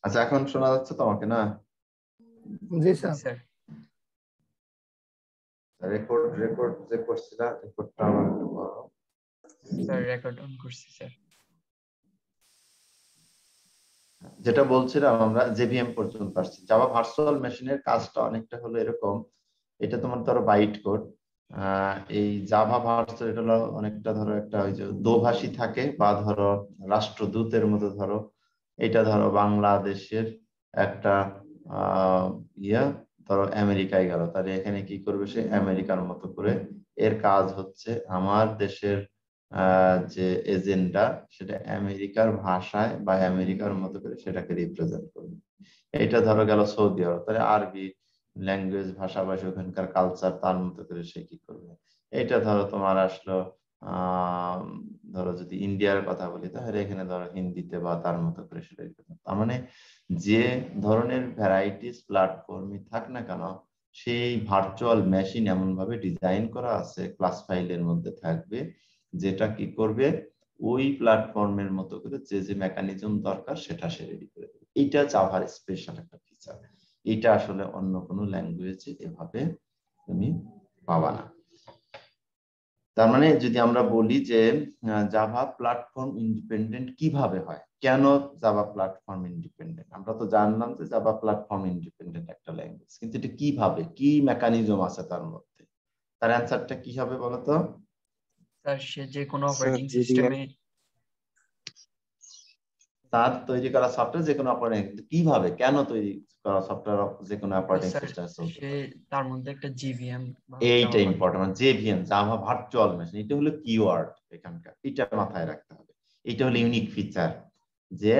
আচ্ছা, এখন শোনা যাচ্ছে তোমাকে না? জি স্যার। স্যার রেকর্ড রেকর্ড যে করছিলা, রেকর্ডটা আমার একটু করো। স্যার রেকর্ড অন করছি স্যার। যেটা বলছিলাম, আমরা জেভিএম পর্যন্ত আসছি। জাভা ভার্চুয়াল মেশিনের কাজটা অনেকটা হলো এরকম। এটা তোমার ধরো বাইট কোড। এই জাভা ভার্চুয়াল এটা হলো অনেকটা ধরো একটা ওই যে দোভাষী থাকে, বা ধরো রাষ্ট্রদূতের মতো ধরো। এটা ধরো বাংলাদেশের একটা আহ ইয়া, ধরো আমেরিকায় গেল, তাহলে এখানে কি করবে সে আমেরিকার মতো করে। এর কাজ হচ্ছে আমার দেশের যে এজেন্ডা, সেটা আমেরিকার ভাষায় বা আমেরিকার মতো করে সেটাকে রিপ্রেজেন্ট করবে। এটা ধরো গেল সৌদি আরব, তাহলে আরবি ল্যাঙ্গুয়েজ ভাষাভাষী ওখানকার কালচার তার মতো করে সে কি করবে। এটা ধরো তোমার আসলো আহ ধরো যদি ইন্ডিয়ার কথা বলি, তাহলে এখানে ধরো হিন্দিতে বা তার মতো করে সেটা তার মানে যে ধরনের ভ্যারাইটিস প্ল্যাটফর্মই থাক না কেন, সেই ভার্চুয়াল মেশিন এমন ভাবে ডিজাইন করা আছে ক্লাস ফাইলের মধ্যে থাকবে, যেটা কি করবে ওই প্ল্যাটফর্মের মতো করে যে যে মেকানিজম দরকার সেটা সে রেডি করে দেবে। এটা জাভার স্পেশাল একটা ফিচার। এটা আসলে অন্য কোনো ল্যাঙ্গুয়েজে এভাবে তুমি পাবা না। তার মানে যদি আমরা বলি যে জাভা প্ল্যাটফর্ম ইন্ডিপেন্ডেন্ট কিভাবে হয়, কেন জাভা প্ল্যাটফর্ম ইন্ডিপেন্ডেন্ট, আমরা তো জানলাম যে জাভা প্ল্যাটফর্ম ইন্ডিপেন্ডেন্ট একটা ল্যাঙ্গুয়েজ, কিন্তু এটা কিভাবে, কি মেকানিজম আছে তার মধ্যে, তার অ্যান্সারটা কি হবে বলতো? স্যার সে যে কোনো স্যার অপারেটিং যদি সিস্টেমে তার তৈরি করা সফটওয়্যার যে কোনো অপারেটিং, কিভাবে কেন তৈরি করা সফটওয়্যার যে কোনো অপারেটিং স্যার সিস্টেমে চলতে সে পারে। তার মধ্যে একটা জিভিএম বা এইটা জাভা ইম্পর্টেন্ট, মানে জেভিএম জাভা ভার্চুয়াল মেশিন, এটা হলো কিওয়ার্ড এখানকার, এটা মাথায় রাখতে হবে। এটা হলো ইউনিক ফিচার, যে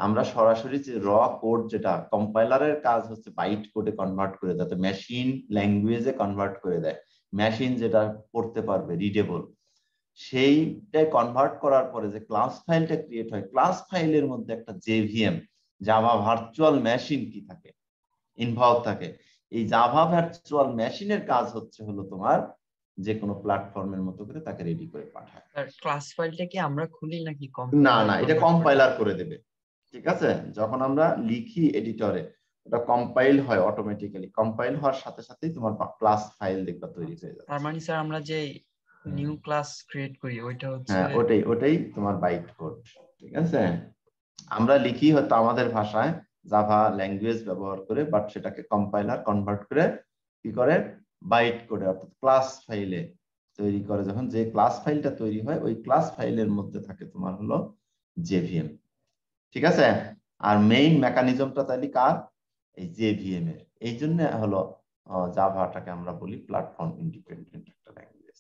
আমরা সরাসরি যে র কোড, যেটা কম্পাইলারের কাজ হচ্ছে বাইট কোডে কনভার্ট করে যাতে মেশিন ল্যাঙ্গুয়েজে কনভার্ট করে দেয়, মেশিন যেটা পড়তে পারবে রিডেবল, সেইটাই কনভার্ট করার পরে যে ক্লাস ফাইলটা ক্রিয়েট হয়, ক্লাস ফাইলের মধ্যে একটা জেভিএম জাভা ভার্চুয়াল মেশিন কি থাকে, ইনভলভ থাকে। এই জাভা ভার্চুয়াল মেশিনের কাজ হচ্ছে হলো তোমার যে কোনো প্ল্যাটফর্মের মতো করে তাকে রেডি করে পাঠায়। স্যার ক্লাস ফাইলটা কি আমরা খুলি নাকি না কম্পাইলার না, এটা কনভার্ট করে? কম্পাইলার করে দেবে। ঠিক আছে, যখন আমরা লিখি এডিটরে, ওটা কম্পাইল হয় অটোমেটিক্যালি, কম্পাইল হওয়ার সাথে সাথেই তোমার ক্লাস ফাইল দেখবা তৈরি হয়ে তার যাচ্ছে। মানে স্যার আমরা যে নিউ ক্লাস ক্রিয়েট করি ওইটা হচ্ছে হ্যাঁ, ওটাই ওটাই তোমার বাইট কোড। ঠিক আছে, আমরা লিখি হয়তো আমাদের ভাষায় জাভা ল্যাঙ্গুয়েজ ব্যবহার করে, বাট সেটাকে কম্পাইলার কনভার্ট করে কি করে বাইট কোডে অর্থাৎ ক্লাস ফাইলে তৈরি করে। যখন যে ক্লাস ফাইলটা তৈরি হয়, ওই ক্লাস ফাইলের মধ্যে থাকে তোমার হলো জেভিএম। ঠিক আছে, আর মেইন মেকানিজমটা তাহলে কার, এই জেভিএম এর। এই জন্য হলো জাভাটাকে আমরা বলি প্ল্যাটফর্ম ইন্ডিপেন্ডেন্ট একটা ল্যাঙ্গুয়েজ।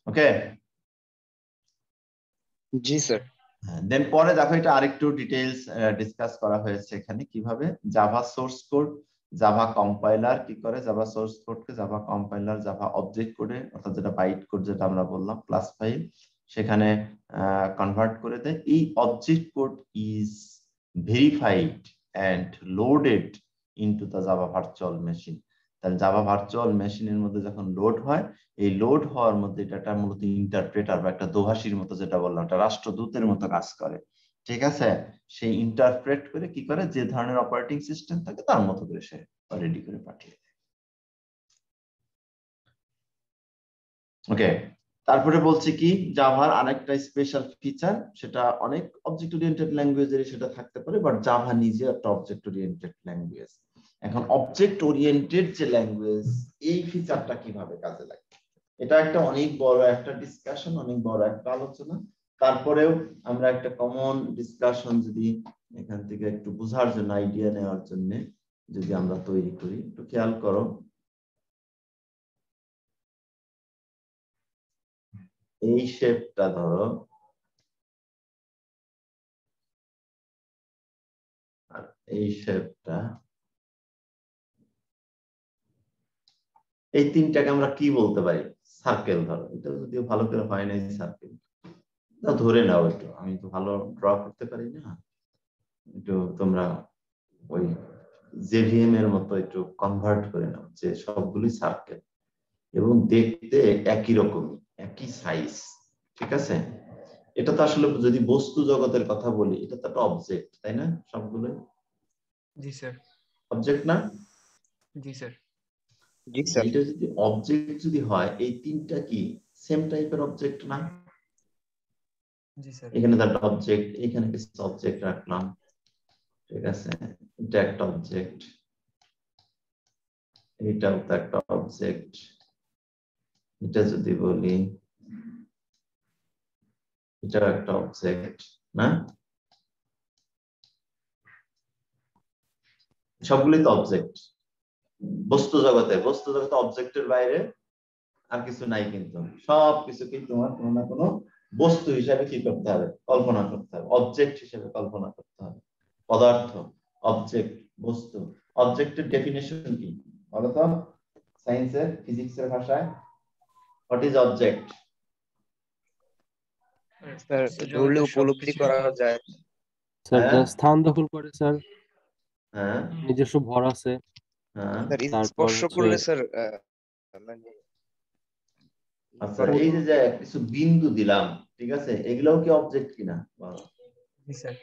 ওকে, জি স্যার। দেন পরে দেখো এটা আরেকটু ডিটেইলস ডিসকাস করা হয়েছে এখানে, কিভাবে Java source code, Java compiler কি করে, জাভা সোর্স কোডকে জাভা কম্পাইলার জাভা অবজেক্ট কোডে, অর্থাৎ যেটা বাইট কোড যেটা আমরা বললাম ক্লাস ফাইল, সেখানে কনভার্ট করে দেয়। এই object code is verified and loaded into the Java virtual machine. তাহলে জাভা ভার্চুয়াল মেশিনের মধ্যে যখন লোড হয়, এই লোড হওয়ার মধ্যে এটা মূলত ইন্টারপ্রেটার বা একটা দোভাষীর মতো, যেটা বললাম একটা রাষ্ট্রদূতের মতো কাজ করে। ঠিক আছে, সেই ইন্টারপ্রেট করে কি করে, যে ধরনের অপারেটিং সিস্টেম থাকে তার মতো করে সে রেডি করে পাঠিয়ে দেয়। ওকে, তারপরে বলছি কি, জাভার আরেকটা স্পেশাল ফিচার, সেটা অনেক অবজেক্ট ওরিয়েন্টেড ল্যাঙ্গুয়েজের সেটা থাকতে পারে, বাট জাভা নিজে একটা অবজেক্ট ওরিয়েন্টেড ল্যাঙ্গুয়েজ। এখন অবজেক্ট ওরিয়েন্টেড যে ল্যাঙ্গুয়েজ, এই ফিচারটা কিভাবে কাজে লাগে, এটা একটা অনেক বড় একটা ডিসকাশন, অনেক বড় একটা আলোচনা। তারপরেও আমরা একটা কমন ডিসকাশন যদি এখান থেকে একটু বোঝার জন্য, আইডিয়া নেওয়ার জন্য যদি আমরা তৈরি করি, একটু খেয়াল করো। এই শেপটা ধরো, আর এই শেপটা, এই তিনটাকে আমরা কি বলতে পারি, সার্কেল ধরো। এটা যদিও ভালো করে হয় না সার্কেল, ধরে নাও একটু, আমি তো ভালো ড্র করতে পারি না, একটু তোমরা ওই জেভিএম এর মতো একটু কনভার্ট করে নাও যে সবগুলোই সার্কেল এবং দেখতে একই রকমই, একই সাইজ। ঠিক আছে, এটা তো আসলে যদি বস্তু জগতের কথা বলি, এটা তো একটা অবজেক্ট, তাই না, সবগুলোই। জি স্যার। অবজেক্ট না? জি স্যার। জি স্যার। এটা যদি অবজেক্ট যদি হয়, এই তিনটা কি সেম টাইপের অবজেক্ট না? জি স্যার। এখানে তো একটা অবজেক্ট, এখানে কিছু অবজেক্ট রাখলাম, ঠিক আছে, এটা একটা অবজেক্ট, এটাও তো একটা অবজেক্ট, এটা যদি বলি এটাও একটা অবজেক্ট না? সবগুলোই তো অবজেক্ট বস্তু জগতে। বস্তু জগতে অবজেক্টের বাইরে আর কিছু নাই, কিন্তু সব কিছুকেই তোমার কোনো না কোনো বস্তু হিসাবে কি করতে হবে, কল্পনা করতে হবে, অবজেক্ট হিসেবে কল্পনা করতে হবে। পদার্থ, অবজেক্ট, বস্তু। অবজেক্টের ডেফিনেশন কি বলতো সায়েন্সের, ফিজিক্সের ভাষায়? What is object? স্যার বস্তু ধরলে জগতের উপলব্ধি সবকিছুই করা তো যায়। স্যার হ্যাঁ? যা স্থান দখল করে স্যার, হ্যাঁ নিজস্ব ভর আছে, হ্যাঁ। স্যার তারপর স্পর্শ হচ্ছে করলে স্যার মানে আচ্ছা, এই যে যে কিছু বিন্দু দিলাম, ঠিক আছে, এগুলোও কি অবজেক্ট কিনা বলো? জি স্যার।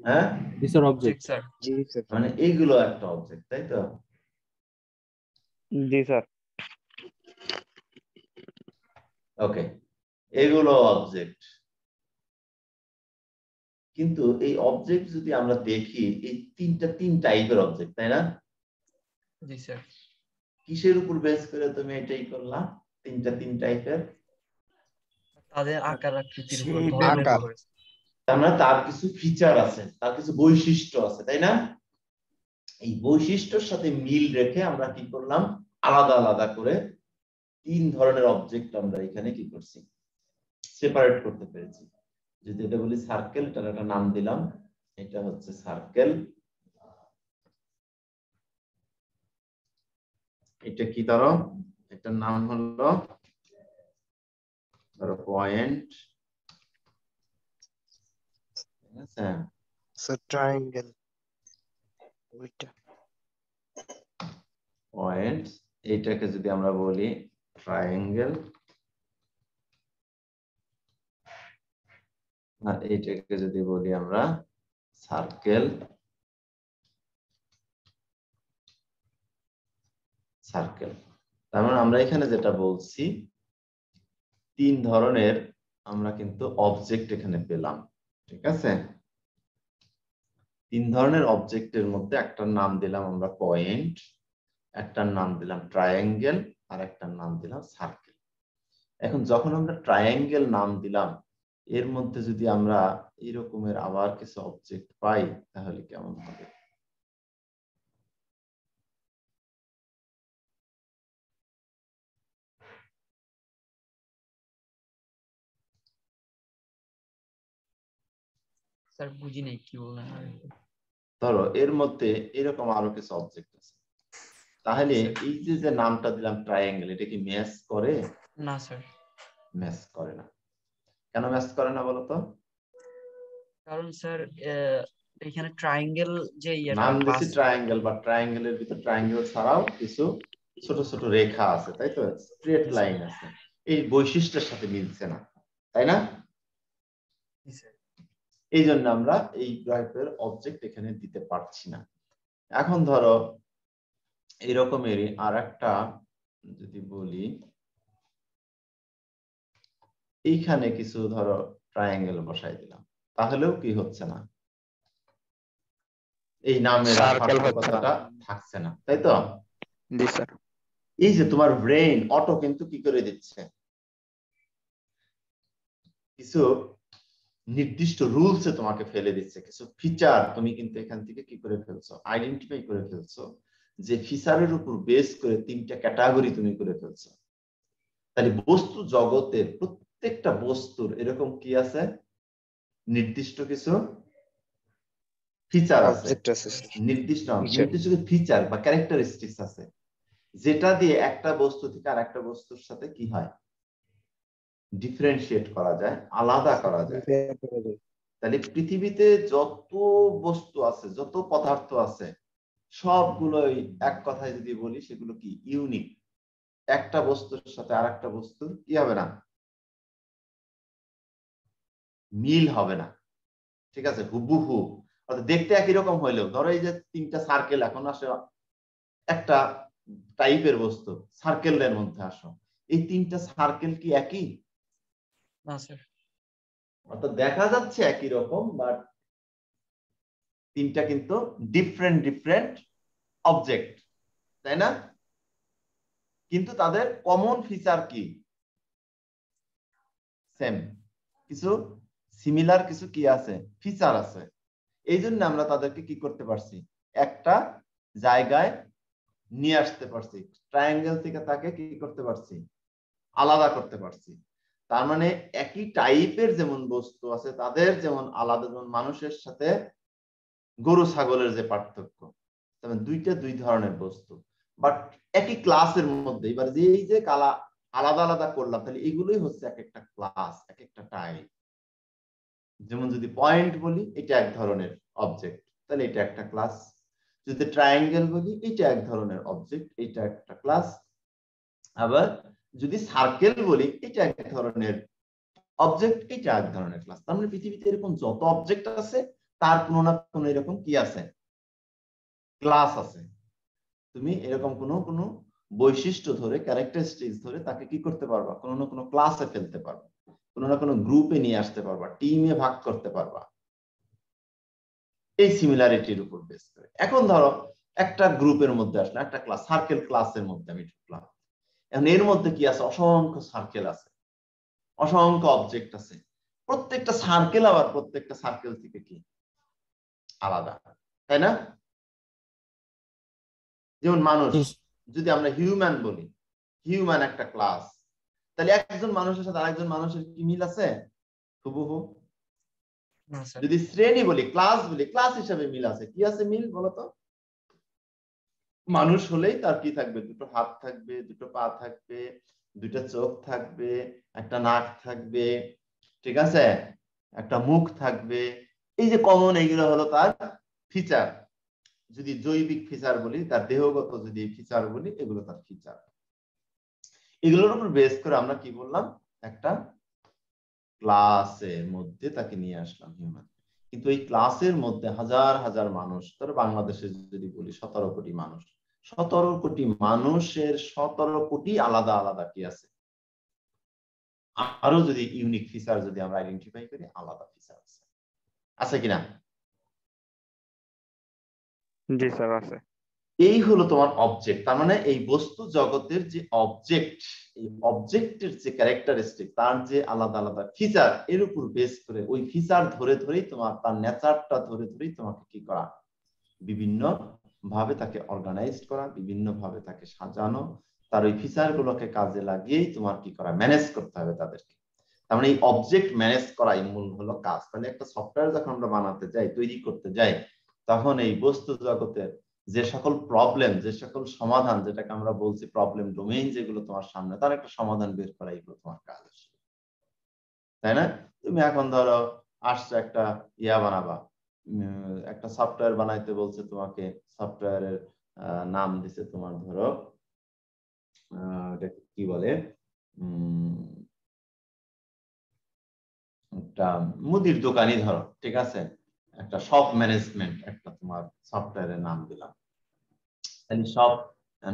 হ্যাঁ, this are object object. Sir. জি স্যার। মানে এইগুলো একটা অবজেক্ট, তাই তো? জি স্যার। ওকে, এগুলো অবজেক্ট। কিন্তু এই অবজেক্ট যদি আমরা দেখি, এই তিন টাইপের অবজেক্ট, তাই না? জি স্যার। কিসের উপর বেস করে তুমি এটাই করলা, তিন টাইপের? তাদের আকার আকৃতির উপর, Shape ধরনের আকার। উপর। তার মানে তার কিছু ফিচার আছে, তার কিছু বৈশিষ্ট্য আছে, তাই না? এই বৈশিষ্ট্যের সাথে মিল রেখে আমরা কি করলাম, আলাদা আলাদা করে তিন ধরনের অবজেক্ট আমরা এখানে কি করছি, সেপারেট করতে পেরেছি। যদি এটা বলি সার্কেল, এটার একটা নাম দিলাম, এটা হচ্ছে সার্কেল। এটা কি ধরো, এটার নাম হলো ধরো পয়েন্ট, ঠিক আছে? স্যার ট্রায়াঙ্গেল ওইটা। পয়েন্ট, এইটাকে যদি আমরা বলি ট্রায়াঙ্গেল, আর এইটাকে যদি বলি আমরা সার্কেল। সার্কেল, তার মানে আমরা এখানে যেটা বলছি, তিন ধরনের আমরা কিন্তু অবজেক্ট এখানে পেলাম, ঠিক আছে? তিন ধরনের অবজেক্টের মধ্যে একটার নাম দিলাম আমরা পয়েন্ট, একটার নাম দিলাম ট্রায়াঙ্গেল, আর একটার নাম দিলাম সার্কেল। এখন যখন আমরা ট্রায়াঙ্গেল নাম দিলাম, এর মধ্যে যদি আমরা এরকমের আবার কিছু অবজেক্ট পাই, তাহলে কেমন হবে? স্যার বুঝি নাই কি বললেন আরেকটু। ধরো এর মধ্যে এরকম আরো কিছু অবজেক্ট আছে, তাহলে এই যে যে নামটা দিলাম ট্রায়াঙ্গেল, এটা কি ম্যাচ করে? না স্যার। ম্যাচ করে না। কেন ম্যাচ করে না বলতো? কারণ স্যার এখানে ট্রায়াঙ্গেল যে নাম দিছি পাঁচ ট্রায়াঙ্গেল, বা ট্রায়াঙ্গেলের ভিতর ট্রায়াঙ্গেল ছাড়াও কিছু ছোট ছোট রেখা আছে, তাই তো, স্ট্রেট লাইন আছে, এই বৈশিষ্ট্যের সাথে মিলছে না, তাই না? এই জন্য আমরা এই টাইপের অবজেক্ট এখানে দিতে পারছি না। এখন ধরো এইরকমেরই আর একটা যদি বলি, এইখানে কিছু ধরো ট্রায়াঙ্গেল বসাই দিলাম, তাহলেও কি হচ্ছে না, এই নামের সার্কেল হচ্ছে না। সার্থকতাটা থাকছে না, তাই তো? জি স্যার। এই যে তোমার ব্রেন অটো কিন্তু কি করে দিচ্ছে, কিছু নির্দিষ্ট রুলসে তোমাকে ফেলে দিচ্ছে, কিছু ফিচার তুমি কিন্তু এখান থেকে কি করে ফেলছো, আইডেন্টিফাই করে ফেলছো, যে ফিচারের উপর বেস করে তিনটা ক্যাটাগরি তুমি করে ফেলছো। তাহলে বস্তু জগতের প্রত্যেকটা বস্তুর এরকম কি আছে, নির্দিষ্ট কিছু ফিচার আছে, অবজেক্ট আছে স্যার। নির্দিষ্ট Feature। কিছু ফিচার বা ক্যারেক্টারিস্টিক্স আছে, যেটা দিয়ে একটা বস্তু থেকে আর একটা বস্তুর সাথে কি হয়, ডিফারেন্সিয়েট করা যায়, আলাদা করা যায়। তাহলে পৃথিবীতে যত বস্তু আছে, যত পদার্থ আছে, সবগুলোই এক কথায় যদি বলি সেগুলো কি ইউনিক। একটা বস্তুর সাথে আর একটা বস্তুর কি হবে না, মিল হবে না, ঠিক আছে, হুবহু অর্থাৎ দেখতে একই রকম হইলেও ধরো এই যে তিনটা সার্কেল এখন আসে একটা টাইপের বস্তু, সার্কেলের মধ্যে আসো, এই তিনটা সার্কেল কি একই? না স্যার। অর্থাৎ দেখা যাচ্ছে একই রকম, বাট তিনটা কিন্তু ডিফারেন্ট ডিফারেন্ট অবজেক্ট, তাই না? কিন্তু তাদের কমন ফিচার কি? সেম, কিছু সিমিলার কিছু কি আছে, ফিচার আছে। এই জন্য আমরা তাদেরকে কি করতে পারছি, একটা জায়গায় নিয়ে আসতে পারছি, ট্রায়াঙ্গেল থেকে তাকে কি করতে পারছি, আলাদা করতে পারছি। তার মানে একই টাইপের যেমন বস্তু আছে তাদের যেমন আলাদা, যেমন মানুষের সাথে গরু ছাগলের যে পার্থক্য, তেমন দুই ধরনের বস্তু, বাট একই ক্লাসের মধ্যে। এবার যে এই যে আলাদা আলাদা করলাম, তাহলে এগুলোই হচ্ছে এক একটা ক্লাস, এক একটা টাইপ। যেমন যদি পয়েন্ট বলি, এটা এক ধরনের অবজেক্ট, তাহলে এটা একটা ক্লাস। যদি ট্রায়াঙ্গেল বলি, এটা এক ধরনের অবজেক্ট, এটা একটা ক্লাস। আবার যদি সার্কেল বলি, এটা এক ধরনের অবজেক্ট, এটা এক ধরনের ক্লাস। তার মানে পৃথিবীতে এরকম যত অবজেক্ট আছে তার কোনো না কোনো এরকম কি আছে, ক্লাস আছে। তুমি এরকম কোনো বৈশিষ্ট্য ধরে, ক্যারেক্টারিস্টিক্স ধরে তাকে কি করতে পারবা, কোনো না কোনো ক্লাসে ফেলতে পারবা, কোনো না কোনো গ্রুপে নিয়ে আসতে পারবা, টিমে ভাগ করতে পারবা, এই সিমিলারিটির উপর বেস করে। এখন ধরো একটা গ্রুপের মধ্যে আসলে একটা ক্লাস, সার্কেল ক্লাসের মধ্যে আমি ঢুকলাম। এখন এর মধ্যে কি আছে, অসংখ্য সার্কেল আছে, অসংখ্য অবজেক্ট আছে। প্রত্যেকটা সার্কেল আবার প্রত্যেকটা সার্কেল থেকে কি আলাদা, তাই না? যেমন মানুষ, যদি আমরা হিউম্যান বলি, হিউম্যান একটা ক্লাস, তাহলে একজন মানুষের সাথে আরেকজন মানুষের কি মিল আছে? হুবহু। না স্যার। যদি শ্রেণী বলি, ক্লাস বলি, ক্লাস হিসাবে মিল আছে। কি আছে মিল বলতো? মানুষ হলেই তার কি থাকবে, দুটো হাত থাকবে, দুটো পা থাকবে, দুটো চোখ থাকবে, একটা নাক থাকবে, ঠিক আছে, একটা মুখ থাকবে। এই যে কমন, এইগুলো হলো তার ফিচার। যদি জৈবিক ফিচার বলি, তার দেহগত যদি ফিচার বলি, এগুলো তার ফিচার। এগুলোর উপর বেস করে আমরা কি বললাম, একটা ক্লাসের মধ্যে তাকে নিয়ে আসলাম হিউম্যান। কিন্তু এই ক্লাসের মধ্যে হাজার হাজার মানুষ, ধরো বাংলাদেশে যদি বলি 17 কোটি মানুষ, 17 কোটি মানুষের 17 কোটি আলাদা আলাদা কি আছে, আরো যদি ইউনিক ফিচার যদি আমরা আইডেন্টিফাই করি, আলাদা ফিচার আছে, আছে কিনা? জি স্যার আছে। এই হলো তোমার অবজেক্ট। তার মানে এই বস্তু জগতের যে অবজেক্ট, এই অবজেক্টের যে ক্যারেক্টারিস্টিক, তার যে আলাদা আলাদা ফিচার, এর উপর বেস করে ওই ফিচার ধরে ধরেই তোমার, তার নেচারটা ধরে ধরেই তোমাকে কি করা, বিভিন্ন ভাবে তাকে অর্গানাইজড করা, বিভিন্ন ভাবে তাকে সাজানো, তার ওই ফিচার গুলোকে কাজে লাগিয়েই তোমার কি করা, ম্যানেজ করতে হবে তাদেরকে। তার মানে এই অবজেক্ট ম্যানেজ করাই মূল হলো কাজ। তাহলে একটা সফটওয়্যার যখন আমরা বানাতে যাই, তৈরি করতে যাই, তখন এই বস্তু জগতের যে সকল প্রবলেম, যে সকল সমাধান, যেটাকে আমরা বলছি প্রবলেম ডোমেইন, যেগুলো তোমার সামনে, তার একটা সমাধান বের করা, এগুলো তোমার কাজ, তাই না? তুমি এখন ধরো আসছো একটা ইয়া বানাবা, একটা সফটওয়্যার বানাইতে বলছে তোমাকে, সফটওয়্যারের নাম দিছে তোমার, ধরো এটাকে কি বলে, একটা মুদির দোকানই ধরো, ঠিক আছে, একটা শপ ম্যানেজমেন্ট একটা তোমার সফটওয়্যারের নাম দিলাম। তাহলে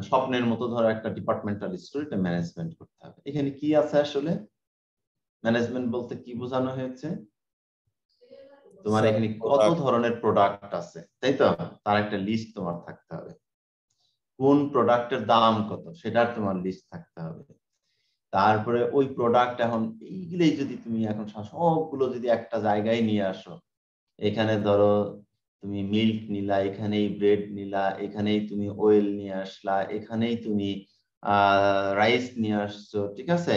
স্বপ্নের মতো ধরো একটা ডিপার্টমেন্টাল স্টোর, এটা ম্যানেজমেন্ট করতে হবে। এখানে কি আছে আসলে, ম্যানেজমেন্ট বলতে কি বোঝানো হয়েছে, তোমার এখানে কত ধরনের প্রোডাক্ট আছে, তাই তো, তার একটা লিস্ট তোমার থাকতে হবে। কোন প্রোডাক্টের দাম কত, সেটার তোমার লিস্ট থাকতে হবে। তারপরে ওই প্রোডাক্ট, এখন এইগুলোই যদি তুমি এখন সবগুলো যদি একটা জায়গায় নিয়ে আসো, এখানে ধরো তুমি মিল্ক নিলা, এখানেই ব্রেড নিলা, এখানেই তুমি অয়েল নিয়ে আসলা, এখানেই তুমি রাইস নিয়ে আসছো, ঠিক আছে,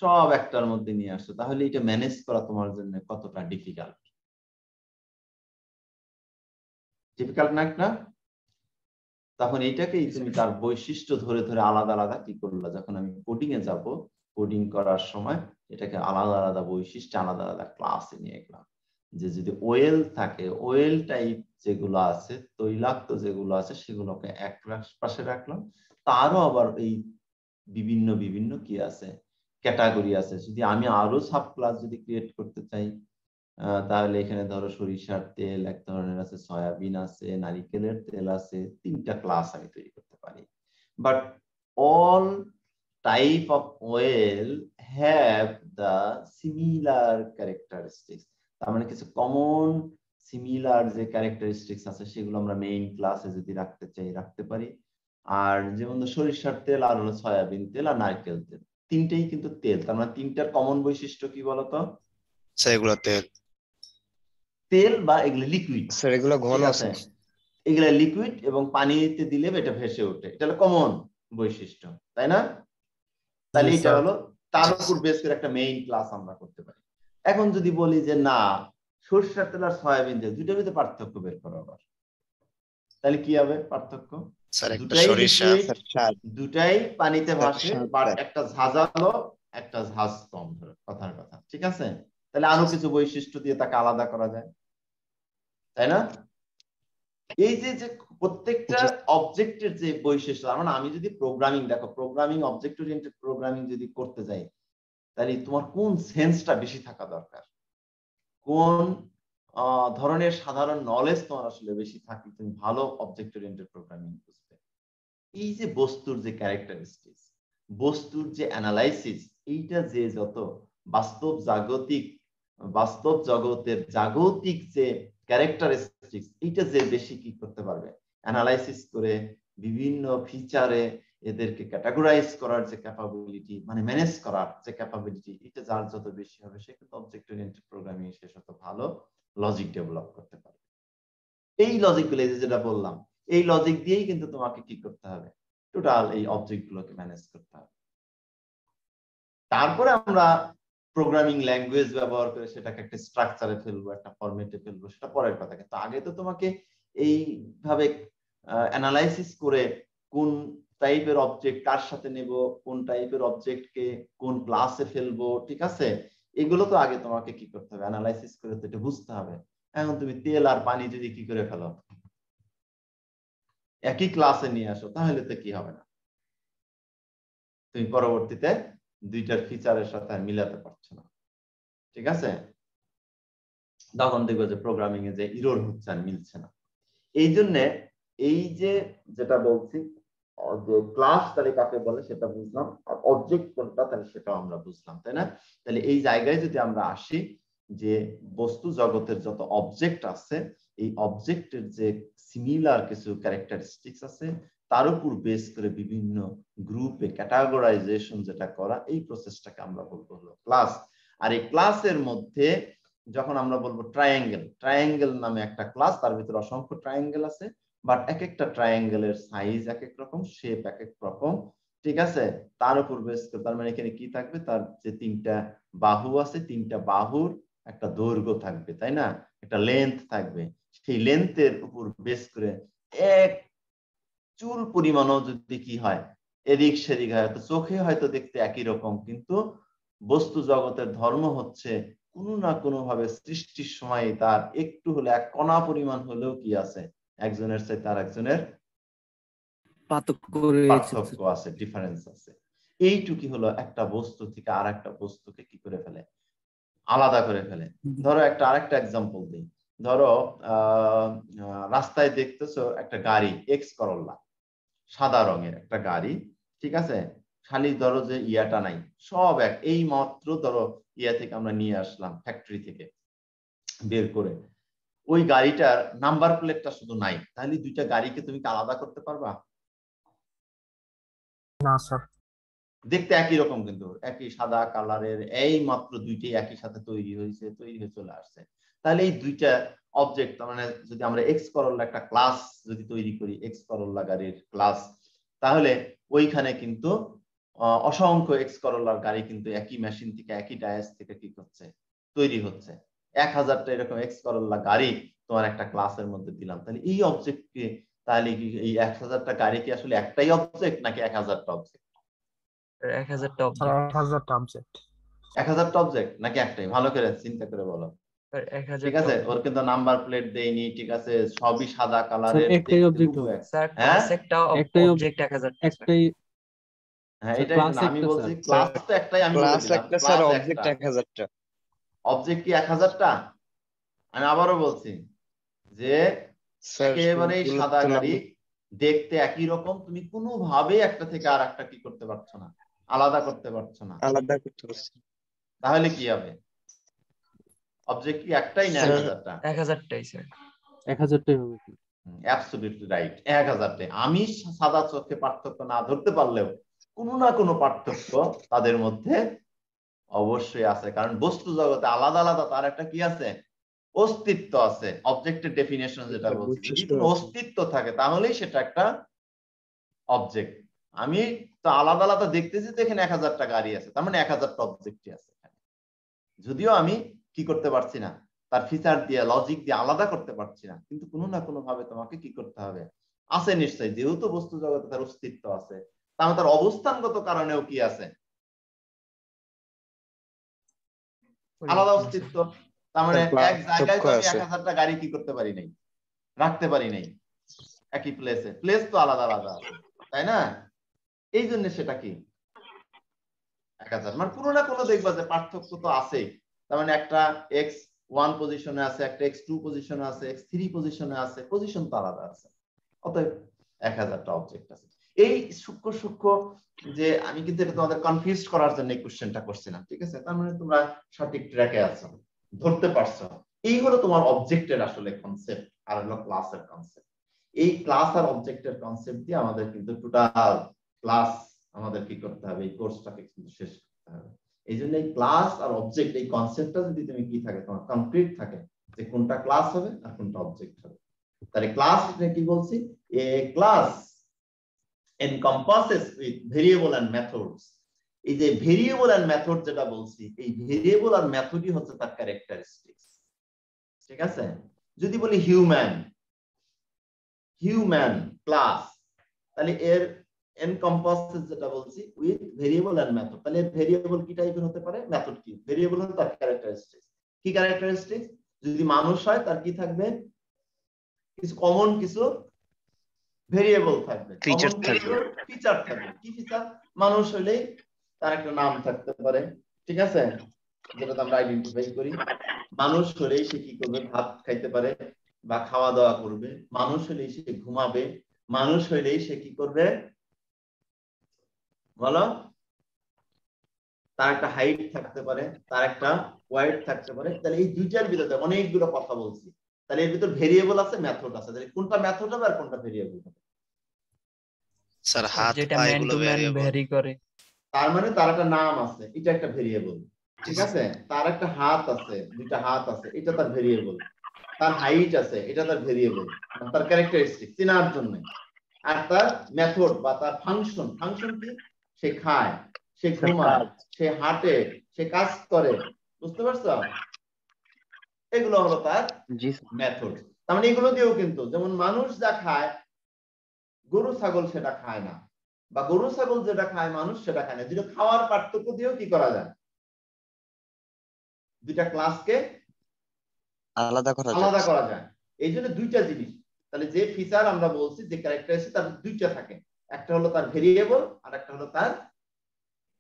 সব একটার মধ্যে নিয়ে আসছো, তাহলে এটা ম্যানেজ করা তোমার জন্য কতটা ডিফিকাল্ট, ডিফিকাল্ট না একটা? তখন এইটাকেই তুমি তার বৈশিষ্ট্য ধরে ধরে আলাদা আলাদা কি করলা, যখন আমি কোডিং এ যাব, কোডিং করার সময় এটাকে আলাদা আলাদা বৈশিষ্ট্য, আলাদা আলাদা ক্লাসে নিয়ে গেলাম। যে যদি ওয়েল থাকে, ওয়েল টাইপ যেগুলো আছে, তৈলাক্ত যেগুলো আছে, সেগুলোকে এক পাশে রাখলাম। তারও আবার এই বিভিন্ন বিভিন্ন কি আছে, ক্যাটাগরি আছে। যদি আমি আরো সাব ক্লাস যদি ক্রিয়েট করতে চাই, তাহলে এখানে ধরো সরিষার তেল এক ধরনের আছে, সয়াবিন আছে, নারিকেলের তেল আছে, 3টা ক্লাস আমি তৈরি করতে পারি। But all type of oil have the similar characteristics, তার মানে কিছু কমন সিমিলার যে ক্যারেক্টারিস্টিক্স আছে সেগুলো আমরা মেইন ক্লাসে যদি রাখতে চাই রাখতে পারি। আর যেমন সরিষার তেল আর হলো সয়াবিন তেল আর নারকেল তেল, তিনটেই কিন্তু তেল, তার মানে তিনটার কমন বৈশিষ্ট্য কি বলতো? স্যার এগুলো তেল। তেল বা এগুলো লিকুইড, স্যার এগুলো ঘন ঠিক আছে। আছে, এগুলা লিকুইড এবং পানিতে দিলে এটা ভেসে ওঠে, এটা হলো কমন বৈশিষ্ট্য, তাই না? তাহলে এটা হলো তার উপর বেস করে একটা মেইন ক্লাস আমরা করতে পারি। এখন যদি বলি যে না, সরিষার তেল আর সয়াবিন তেল দুইটার ভিতরে পার্থক্য বের করো আবার, তাহলে কি হবে পার্থক্য? স্যার একটা দুটাই সরিষা, লিকুইড, দুটাই পানিতে ভাসে, স্বাদ বাট দেয়। একটা ঝাঁঝালো একটা ঝাঁজ কম, ধরো কথার কথা, ঠিক আছে? তাহলে আরো কিছু বৈশিষ্ট্য দিয়ে তাকে আলাদা করা যায়, তাই না? এই যে যে প্রত্যেকটা অবজেক্টের যে বৈশিষ্ট্য, মানে আমি যদি প্রোগ্রামিং, দেখো প্রোগ্রামিং অবজেক্ট ওরিয়েন্টেড প্রোগ্রামিং যদি করতে যাই, তাহলে তোমার কোন সেন্সটা বেশি থাকা দরকার, কোন ধরনের সাধারণ নলেজ তোমার আসলে বেশি থাকলে তুমি ভালো অবজেক্ট ওরিয়েন্টেড প্রোগ্রামিং বুঝবে। এই যে বস্তুর যে ক্যারেক্টারিস্টিক্স, বস্তুর যে অ্যানালাইসিস, এইটা যে যত বাস্তব জগতের জাগতিক যে ক্যারেক্টারিস্টিক্স, এইটা যে বেশি কি করতে পারবে, অ্যানালাইসিস করে বিভিন্ন ফিচারে এদেরকে ক্যাটাগরাইজ করার যে ক্যাপাবিলিটি, মানে ম্যানেজ করার যে ক্যাপাবিলিটি, এটা যার যত বেশি হবে সে কিন্তু অবজেক্ট ওরিয়েন্টেড প্রোগ্রামিং সে তত ভালো লজিক ডেভেলপ করতে পারবে। এই লজিক গুলো যেটা বললাম, এই লজিক দিয়েই কিন্তু তোমাকে কি করতে হবে, টোটাল এই অবজেক্ট গুলোকে ম্যানেজ করতে হবে। তারপরে আমরা প্রোগ্রামিং ল্যাঙ্গুয়েজ ব্যবহার করে সেটাকে একটা স্ট্রাকচারে ফেলবো, একটা ফরম্যাটে ফেলবো, সেটা পরের কথা। কিন্তু আগে তো তোমাকে এইভাবে অ্যানালাইসিস করে কোন টাইপের অবজেক্ট কার সাথে নেব, কোন টাইপের অবজেক্টকে কোন ক্লাসে ফেলবো, ঠিক আছে, এগুলো তো আগে তোমাকে কি করতে হবে, অ্যানালাইসিস করে তো এটা বুঝতে হবে। এখন তুমি তেল আর পানি যদি কি করে ফেলো, একই ক্লাসে নিয়ে আসো, তাহলে তো কি হবে না, তুমি পরবর্তীতে দুইটার ফিচারের সাথে মিলাতে পারছো না, ঠিক আছে? তখন দেখবো যে প্রোগ্রামিং এ যে ইরর হচ্ছে আর মিলছে না। এই জন্য এই যে যেটা বলছি যে ক্লাস তাহলে কাকে বলে সেটা বুঝলাম, আর অবজেক্ট কোনটা তাহলে সেটাও আমরা বুঝলাম, তাই না? তাহলে এই জায়গায় যদি আমরা আসি যে বস্তু জগতের যত অবজেক্ট আছে, এই অবজেক্টের যে সিমিলার কিছু ক্যারেক্টারিস্টিক্স আছে, তার উপর বেস করে বিভিন্ন গ্রুপে ক্যাটাগরাইজেশন যেটা করা, এই প্রসেসটাকে আমরা বলবো হলো ক্লাস। আর এই ক্লাসের মধ্যে যখন আমরা বলবো ট্রায়াঙ্গেল নামে একটা ক্লাস, তার ভিতরে অসংখ্য ট্রায়াঙ্গেল আছে, বাট এক একটা ট্রায়াঙ্গেলের সাইজ এক এক রকম, শেপ এক এক রকম, ঠিক আছে? তার উপর বেস করে, তার মানে এখানে কি থাকবে, তার যে 3টা বাহু আছে, 3টা বাহুর একটা দৈর্ঘ্য থাকবে, তাই না? একটা লেন্থ থাকবে, সেই লেন্থের উপর বেস করে এক চুল পরিমাণও যদি কি হয় এদিক সেদিক হয়, তো চোখে হয়তো দেখতে একই রকম, কিন্তু বস্তু জগতের ধর্ম হচ্ছে কোনো না কোনো ভাবে সৃষ্টির সময় তার একটু হলে এক কণা পরিমাণ হলেও কি আছে, একজনের সাথে তার একজনের পার্থক্য আছে, ডিফারেন্স আছে। এইটুকি হলো একটা বস্তু থেকে আর একটা বস্তুকে কি করে ফেলে, আলাদা করে ফেলে। ধরো আরেকটা এক্সাম্পল দিই, ধরো রাস্তায় দেখতেছো একটা গাড়ি এক্স করোলা, সাদা রঙের একটা গাড়ি, ঠিক আছে, খালি ধরো যে ইয়াটা নাই, সব এক, এই মাত্র ধরো ইয়া থেকে আমরা নিয়ে আসলাম ফ্যাক্টরি থেকে বের করে, ওই গাড়িটার নাম্বার প্লেটটা শুধু নাই, তাহলে দুইটা গাড়িকে তুমি কি আলাদা করতে পারবা? না স্যার। দেখতে একই রকম, কিন্তু একই সাদা কালারের, এই মাত্র দুইটাই একই সাথে তৈরি হয়ে চলে আসছে। তাহলে এই দুইটা অবজেক্ট, মানে যদি আমরা এক্স করোলা একটা ক্লাস যদি তৈরি করি, এক্স করোলা গাড়ির ক্লাস, তাহলে ওইখানে কিন্তু অসংখ্য এক্স করোলার গাড়ি কিন্তু একই মেশিন থেকে, একই ডায়াস থেকে কি করছে, তৈরি হচ্ছে। 1000টা এরকম এক্স করোলা গাড়ি তোমার একটা ক্লাসের মধ্যে দিলাম, তাহলে এই অবজেক্টকে, তাহলে কি এই 1000টা গাড়ি কি আসলে একটাই অবজেক্ট নাকি 1000টা অবজেক্ট? 1000টা স্যার অবজেক্ট। 1000টা অবজেক্ট। 1000টা অবজেক্ট নাকি একটাই? ভালো করে চিন্তা করে বলো। ঠিক 1000টা আছে, ওর কিন্তু নাম্বার প্লেট দেয়নি, ঠিক আছে, সবই সাদা স্যার কালারের, একটাই দেখতে অবজেক্ট হুবহু হবে এক। স্যার হ্যাঁ ক্লাস একটা একটাই অবজেক্ট 1000টা স্যার। একটাই হ্যাঁ, স্যার এটাই ক্লাস আমি একটা বলছি, স্যার। ক্লাস তো একটাই, আমি বলে ক্লাস দিলাম একটা স্যার, ক্লাস অবজেক্ট একটা, 1000টা। অবজেক্ট কি 1000টা? আমি আবারও বলছি যে স্যার একেবারে সবগুলো সাদা তো গাড়ি দেখতে একই রকম, তুমি কোনোভাবেই একটা থেকে আর একটা কি করতে পারছো না, আলাদা করতে পারছো না। আলাদা করতে পারছি। তাহলে কি হবে? অবজেক্ট কি একটাই না স্যার, 1000টা? 1000টাই স্যার। 1000টাই হবে কি? অ্যাবসলিউটলি রাইট, 1000টাই। আমি সাদা চোখে পার্থক্য না ধরতে পারলেও কোনো না কোনো পার্থক্য তাদের মধ্যে অবশ্যই আছে, কারণ বস্তু জগতে আলাদা আলাদা তার একটা কি আছে, অস্তিত্ব আছে। অবজেক্টের ডেফিনেশন যেটা একটা বলছি, যদি বৈশিষ্ট্য কোনো আছে। অস্তিত্ব থাকে তাহলেই সেটা একটা অবজেক্ট। আমি তো আলাদা আলাদা দেখতেছি তো এখানে 1000টা গাড়ি আছে, তার মানে 1000টা অবজেক্টই আছে। যদিও আমি কি করতে পারছি না, তার ফিচার দিয়ে লজিক দিয়ে আলাদা করতে পারছি না, কিন্তু কোনো না কোনো ভাবে তোমাকে কি করতে হবে, আছে নিশ্চয়ই, যেহেতু বস্তু জগতে তার অস্তিত্ব আছে, তার মানে তার অবস্থানগত কারণেও কি আছে, আলাদা অস্তিত্ব। তার মানে এক জায়গায় তো আমি আছে। 1000টা গাড়ি কি করতে পারি নাই, রাখতে পারি নাই একই প্লেসে, প্লেস তো আলাদা আলাদা আছে, তাই না? এই জন্য সেটা কি 1000, মানে কোনো না কোনো দেখবা যে পার্থক্য তো আছেই। তার মানে একটা x1 পজিশনে আছে, একটা x2 পজিশনে আছে, x3 পজিশনে আছে, পজিশন তো আলাদা আছে, অতএব 1000টা অবজেক্ট আছে। এই সূক্ষ্ম সূক্ষ্ম যে আমি কিন্তু এটা তোমাদের কনফিউজ করার জন্য এই কোশ্চেনটা করছিলাম, ঠিক আছে? তার মানে তোমরা সঠিক ট্র্যাকে আছো, ধরতে পারছো। এই হলো তোমার অবজেক্টের আসলে কনসেপ্ট, আর হলো ক্লাসের কনসেপ্ট। এই ক্লাস আর অবজেক্টের কনসেপ্ট দিয়ে আমাদের কিন্তু টোটাল ক্লাস আমাদের কি করতে হবে, এই কোর্সটাকে কিন্তু শেষ করতে হবে। এই জন্য এই ক্লাস আর অবজেক্ট এই কনসেপ্টটা যদি তুমি কি থাকে, তোমার কমপ্লিট থাকে, যে কোনটা ক্লাস হবে আর কোনটা অবজেক্ট হবে। তাহলে ক্লাস কি বলছি, এ class encompasses with variable and methods। এই যে ভেরিয়েবল এন্ড মেথড যেটা বলছি, এই ভেরিয়েবল আর মেথডই হচ্ছে তার ক্যারেক্টারিস্টিক্স, ঠিক আছে? যদি বলি হিউম্যান ক্লাস, তাহলে এর encompasses যেটা বলছি উইথ ভেরিয়েবল এন্ড মেথড, তাহলে ভেরিয়েবল কি টাইপের হতে পারে, মেথড কি, ভেরিয়েবল হলো তার ক্যারেক্টারিস্টিক্স। কি ক্যারেক্টারিস্টিক্স? যদি মানুষ হয় তার কি থাকবে, কিছু কমন কিছু ভেরিয়েবল থাকবে, ফিচার কমন থাকবে। ফিচার থাকবে। কি ফিচার? মানুষ হলেই তার একটা নাম থাকতে পারে, ঠিক আছে, যেটা আমরা আইডেন্টিফাই করি। মানুষ হলেই সে কি করবে, ভাত খাইতে পারে বা খাওয়া দাওয়া করবে। মানুষ হলেই সে ঘুমাবে। মানুষ হলেই সে কি করবে বলো, তার একটা হাইট থাকতে পারে, তার একটা ওয়েট থাকতে পারে। তাহলে এই দুইটার ভিতরে অনেকগুলো কথা বলছি, তাহলে এর ভিতর ভেরিয়েবল আছে, মেথড আছে। তাহলে কোনটা মেথড হবে আর কোনটা ভেরিয়েবল হবে? স্যার হাত যেটা পা ম্যান এগুলো টু ম্যান ভেরিয়েবল। ভ্যারি করে। তার মানে তার একটা নাম আছে, এটা একটা ভেরিয়েবল, ঠিক আছে? তার একটা হাত আছে, দুইটা হাত আছে, এটা তার ভেরিয়েবল। তার হাইট আছে, এটা তার ভেরিয়েবল, তার ক্যারেক্টারিস্টিক চেনার জন্য। আর তার মেথড বা তার ফাংশন, ফাংশন কি? সে খায়, সে ঘুমায়, সে হাঁটে, সে কাজ করে, বুঝতে পারছো? এগুলো হলো তার জি মেথড। তার মানে এগুলো দিয়েও কিন্তু, যেমন মানুষ যা খায় গরু ছাগল সেটা খায় না, বা গরু ছাগল যেটা খায় মানুষ সেটা খায় না। দুটো খাওয়ার পার্থক্য দিয়েও কি করা যায়, দুইটা ক্লাসকে আলাদা করা আলাদা যায়। করা যায়। এই জন্য দুইটা জিনিস, তাহলে যে ফিচার আমরা বলছি, যে ক্যারেক্টারিস্টিক, তার দুইটা থাকে, একটা হলো তার ভেরিয়েবল আর একটা হলো তার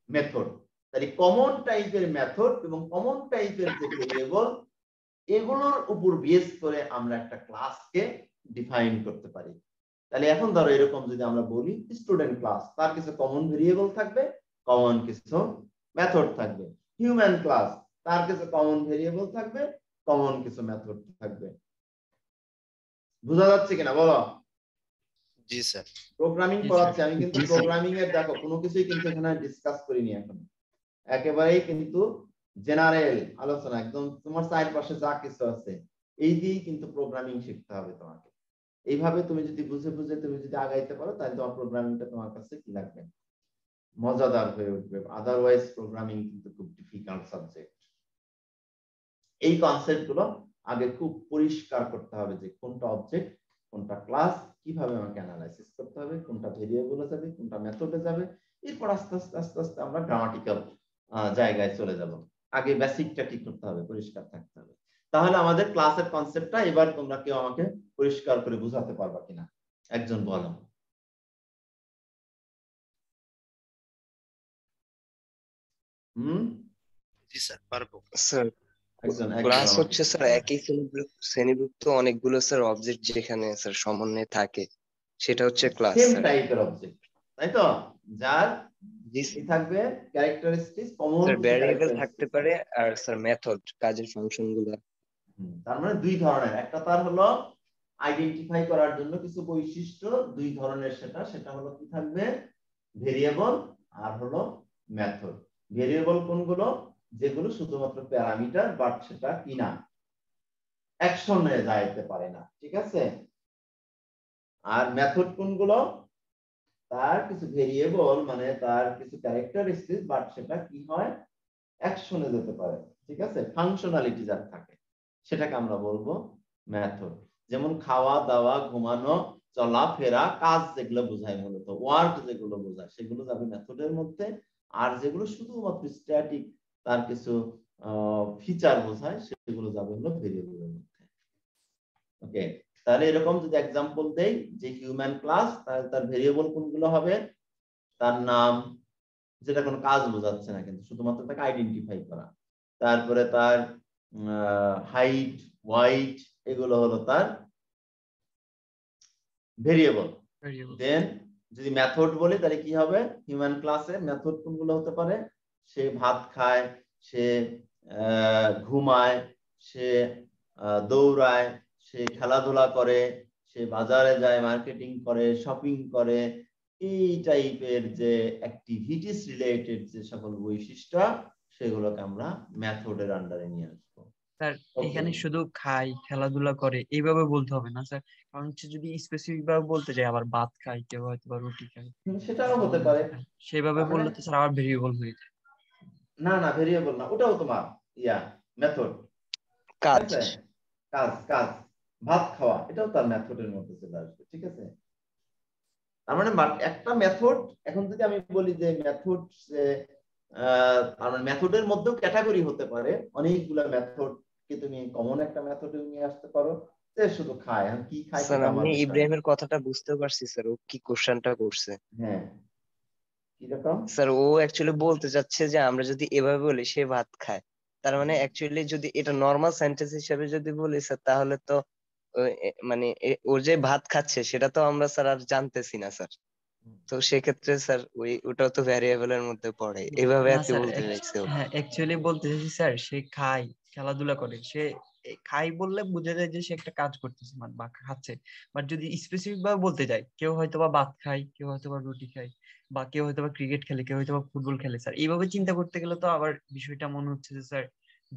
মেথড। তাহলে কমন টাইপের মেথড এবং কমন টাইপের যে ভেরিয়েবল, এগুলোর উপর বেস করে আমরা একটা ক্লাসকে ডিফাইন করতে পারি। তাহলে এখন ধরো এরকম যদি আমরা বলি স্টুডেন্ট ক্লাস, তার কিছু কমন ভেরিয়েবল থাকবে, কমন কিছু মেথড থাকবে। হিউম্যান ক্লাস, তার কিছু কমন ভেরিয়েবল থাকবে, কমন কিছু মেথড থাকবে। বোঝা যাচ্ছে কিনা বলো? জি স্যার। প্রোগ্রামিং জি, পড়াচ্ছি স্যার। আমি, কিন্তু জি, স্যার। প্রোগ্রামিং এর দেখো কোনো কিছুই কিন্তু এখানে ডিসকাস করিনি এখন, একেবারেই কিন্তু জেনারেল আলোচনা, একদম তোমার চারপাশে যা কিছু আছে এই দিয়েই কিন্তু প্রোগ্রামিং শিখতে হবে তোমাকে। এইভাবে তুমি যদি বুঝে বুঝে তুমি যদি আগাইতে পারো, তাহলে তোমার প্রোগ্রামিংটা তোমার কাছে কি লাগবে, মজাদার হয়ে উঠবে। আদারওয়াইজ প্রোগ্রামিং কিন্তু খুব ডিফিকাল্ট সাবজেক্ট। এই কনসেপ্ট গুলো আগে খুব পরিষ্কার করতে হবে, যে কোনটা অবজেক্ট, কোনটা ক্লাস, কিভাবে আমাকে অ্যানালাইসিস করতে হবে, কোনটা ভেরিয়েবলে যাবে, কোনটা মেথডে যাবে। এরপর আস্তে আস্তে আস্তে আস্তে আমরা গ্রামাটিক্যাল জায়গায় চলে যাব। আগে বেসিকটা ঠিক করতে হবে, পরিষ্কার থাকতে হবে। তাহলে আমাদের ক্লাসের কনসেপ্টটা এবার তোমরা কেউ আমাকে পরিষ্কার করে বুঝাতে পারবা কিনা, একজন বলো। জি স্যার পারবো। স্যার একজন ক্লাস একজন হচ্ছে স্যার একই শ্রেণীভুক্ত অনেকগুলো স্যার অবজেক্ট যেখানে স্যার সমন্বয়ে থাকে, সেটা হচ্ছে ক্লাস সেম স্যার। টাইপের অবজেক্ট, তাই তো? যার জি কি থাকবে, ক্যারেক্টারিস্টিক্স কমন স্যার, কিছু ভ্যারিয়েবল থাকতে ক্যারেক্টারিস্টিক্স। পারে আর স্যার মেথড কাজের ফাংশন গুলো। তার মানে দুই ধরনের, একটা তার হলো আইডেন্টিফাই করার জন্য কিছু বৈশিষ্ট্য, দুই ধরনের, সেটা হলো কি থাকবে, ভেরিয়েবল আর হলো মেথড। ভেরিয়েবল কোনগুলো, যেগুলো শুধুমাত্র প্যারামিটার, বাট সেটা কি না, অ্যাকশনে যাইতে পারে না, ঠিক আছে? আর মেথড কোনগুলো, তার কিছু ভেরিয়েবল মানে তার কিছু ক্যারেক্টারিস্টিক্স, বাট সেটা কি হয়, অ্যাকশনে যেতে পারে, ঠিক আছে? ফাংশনালিটি যার থাকে সেটাকে আমরা বলবো মেথড। যেমন খাওয়া দাওয়া, ঘুমানো, চলাফেরা, কাজ যেগুলো বোঝায়, মূলত ওয়ার্ক যেগুলো বোঝায়, সেগুলো যাবে মেথডের মধ্যে। আর যেগুলো শুধুমাত্র স্ট্যাটিক, তার কিছু ফিচার বোঝায়, সেগুলো যাবে হলো ভেরিয়েবলের মধ্যে। ওকে, তাহলে এরকম যদি এক্সাম্পল দেই, যে হিউম্যান ক্লাস, তাহলে তার ভেরিয়েবল কোনগুলো হবে, তার নাম, যেটা কোনো কাজ বোঝাচ্ছে না, কিন্তু শুধুমাত্র তাকে আইডেন্টিফাই করা। তারপরে তার হাইট, ওয়াইট, এগুলো হলো তার ভেরিয়েবল। দেন যদি মেথড বলি, তাহলে কি হবে, হিউম্যান ক্লাসে মেথড কোনগুলো হতে পারে, সে ভাত খায়, সে ঘুমায়, সে দৌড়ায়, সে খেলাধুলা করে, সে বাজারে যায়, মার্কেটিং করে, শপিং করে, এই টাইপের যে অ্যাক্টিভিটিস রিলেটেড যে সকল বৈশিষ্ট্য, সেগুলোকে আমরা মেথডের আন্ডারে নিয়ে আসবো। Sir Okay. এখানে শুধু খায় খেলাধুলা করে এইভাবে বলতে হবে না স্যার, কারণ হচ্ছে যদি স্পেসিফিক ভাবে বলতে যাই, আবার ভাত খায়, কেউ হয়তো বা রুটি খায়, সেটাও হতে পারে, সেভাবে তার মানে বললে তো স্যার আবার ভেরিয়েবল হয়ে যায়। না না, ভেরিয়েবল না, ওটাও তোমার মেথড, ঠিক কাজ। আছে? কাজ, কাজ, ভাত খাওয়া, এটাও তার মেথডের মধ্যে চলে আসবে, ঠিক আছে? তার মানে একটা মেথড, এখন যদি আমি বলি যে মেথড, তার মানে মেথডের মধ্যেও ক্যাটাগরি হতে পারে, অনেকগুলো মেথড কে তুমি কমন একটা মেথডে নিয়ে আসতে পারো, যে শুধু খায়, এখন কি খায় স্যার সেটা আমার আমি বিষয় না। ইব্রাহিমের কথাটা বুঝতে পারছি স্যার, ও কি কোশ্চেনটা করছে। হ্যাঁ, কিরকম? স্যার ও অ্যাকচুয়ালি বলতে চাচ্ছে যে আমরা যদি এভাবে বলি সে ভাত খায়, তার মানে অ্যাকচুয়ালি যদি এটা নর্মাল সেন্টেন্স হিসেবে যদি বলি স্যার, তাহলে তো মানে ও যে ভাত খাচ্ছে সেটা তো আমরা স্যার আর জানতেছি না স্যার। তো সেক্ষেত্রে স্যার ওটাও তো ভ্যারিয়েবলের মধ্যে পড়ে, এভাবে আর না কি স্যার, বলতে চাইছে ও। হ্যাঁ অ্যাকচুয়ালি বলতে চাইছি স্যার, সে খায় খেলাধুলা করে, সে খাই বললে বোঝা যায় যে সে একটা কাজ করতেছে মানে বা খাচ্ছে। বাট যদি স্পেসিফিক ভাবে বলতে যাই, কেউ হয়তো বা ভাত খায়, কেউ হয়তো বা রুটি খায়, বা কেউ হয়তো বা ক্রিকেট খেলে, কেউ হয়তো বা ফুটবল খেলে, স্যার এইভাবে চিন্তা করতে গেলে তো আবার বিষয়টা মনে হচ্ছে যে স্যার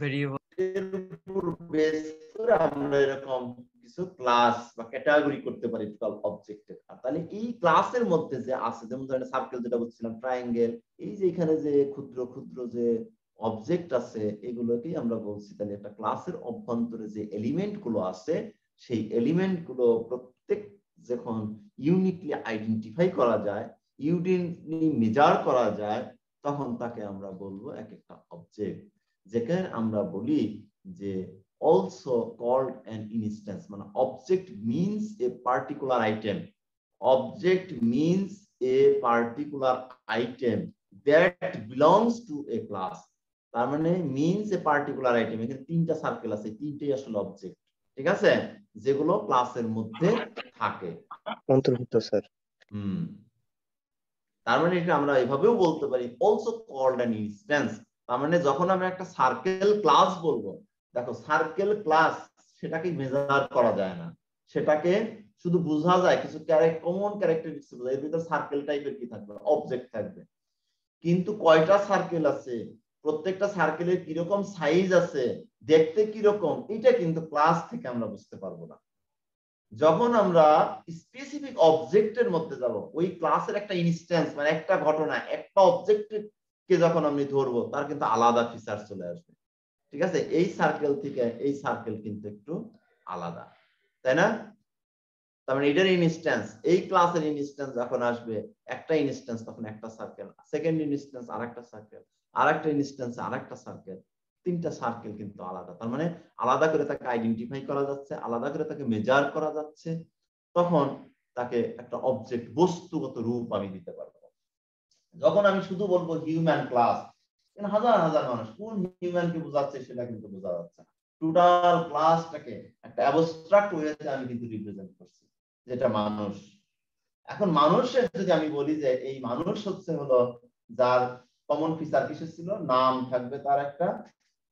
ভেরিয়েবল। এর উপর বেস করে আমরা এরকম কিছু ক্লাস বা ক্যাটাগরি করতে পারি টোটাল অবজেক্টের। আর তাহলে এই ক্লাসের মধ্যে যে আছে, যেমন ধরেন সার্কেল যেটা বলছিলাম, ট্রায়াঙ্গেল, এই যে এখানে যে ক্ষুদ্র ক্ষুদ্র যে অবজেক্ট আছে, এগুলোকেই আমরা বলছি। তাহলে একটা ক্লাসের অভ্যন্তরে যে এলিমেন্ট গুলো আছে, সেই এলিমেন্ট গুলো প্রত্যেক যখন ইউনিকলি আইডেন্টিফাই করা যায়, ইউনিকলি মেজার করা যায়, তখন তাকে আমরা বলবো এক একটা অবজেক্ট, যেখানে আমরা বলি যে also called an instance, মানে object means a particular item, object means a particular item that belongs to a class। তার মানে means a particular item, এখানে তিনটা সার্কেল আছে, তিনটেই আসলে অবজেক্ট, ঠিক আছে, যেগুলো ক্লাসের মধ্যে থাকে। অন্তর্ভুক্ত স্যার। তার মানে এটা আমরা এভাবেও বলতে পারি also called an instance। তার মানে যখন আমরা একটা সার্কেল ক্লাস বলবো, দেখো সার্কেল ক্লাস সেটাকে মেজার করা যায় না, সেটাকে শুধু বোঝা যায় কিছু কমন ক্যারেক্টারিস্টিক্স, এর ভিতর সার্কেল টাইপের কি থাকবে, অবজেক্ট থাকবে। কিন্তু কয়টা সার্কেল আছে, প্রত্যেকটা সার্কেলের কিরকম সাইজ আছে, দেখতে কিরকম, এটা কিন্তু ক্লাস থেকে আমরা বুঝতে পারবো না। যখন আমরা স্পেসিফিক অবজেক্টের মধ্যে যাব, ওই ক্লাসের একটা ইনস্ট্যান্স মানে একটা ঘটনা, একটা অবজেক্টকে যখন আমি ধরবো, তার কিন্তু আলাদা ফিচার চলে আসবে, ঠিক আছে? এই সার্কেল থেকে এই সার্কেল কিন্তু একটু আলাদা, তাই না? তার মানে এটার ইনস্ট্যান্স, এই ক্লাসের ইনস্ট্যান্স যখন আসবে, একটা ইনস্ট্যান্স তখন একটা সার্কেল, সেকেন্ড ইনস্ট্যান্স আরেকটা সার্কেল, আরেকটা ইনস্ট্যান্স আরেকটা সার্কেল, তিনটা সার্কেল কিন্তু আলাদা। তার মানে আলাদা করে তাকে আইডেন্টিফাই করা যাচ্ছে, আলাদা করে তাকে মেজার করা যাচ্ছে, তখন তাকে একটা অবজেক্ট, বস্তুগত রূপ আমি দিতে পারবো। যখন আমি শুধু বলবো হিউম্যান ক্লাস, এখানে হাজার হাজার মানুষ, কোন হিউম্যানকে বোঝাচ্ছে সেটা কিন্তু বোঝা যাচ্ছে না। টোটাল ক্লাসটাকে একটা অ্যাবস্ট্রাক্ট ওয়েতে আমি কিন্তু রিপ্রেজেন্ট করছি, যেটা মানুষ। এখন মানুষের যদি আমি বলি যে এই মানুষ হচ্ছে হলো যার কমন ফিচার কিসের ছিল, নাম থাকবে তার একটা,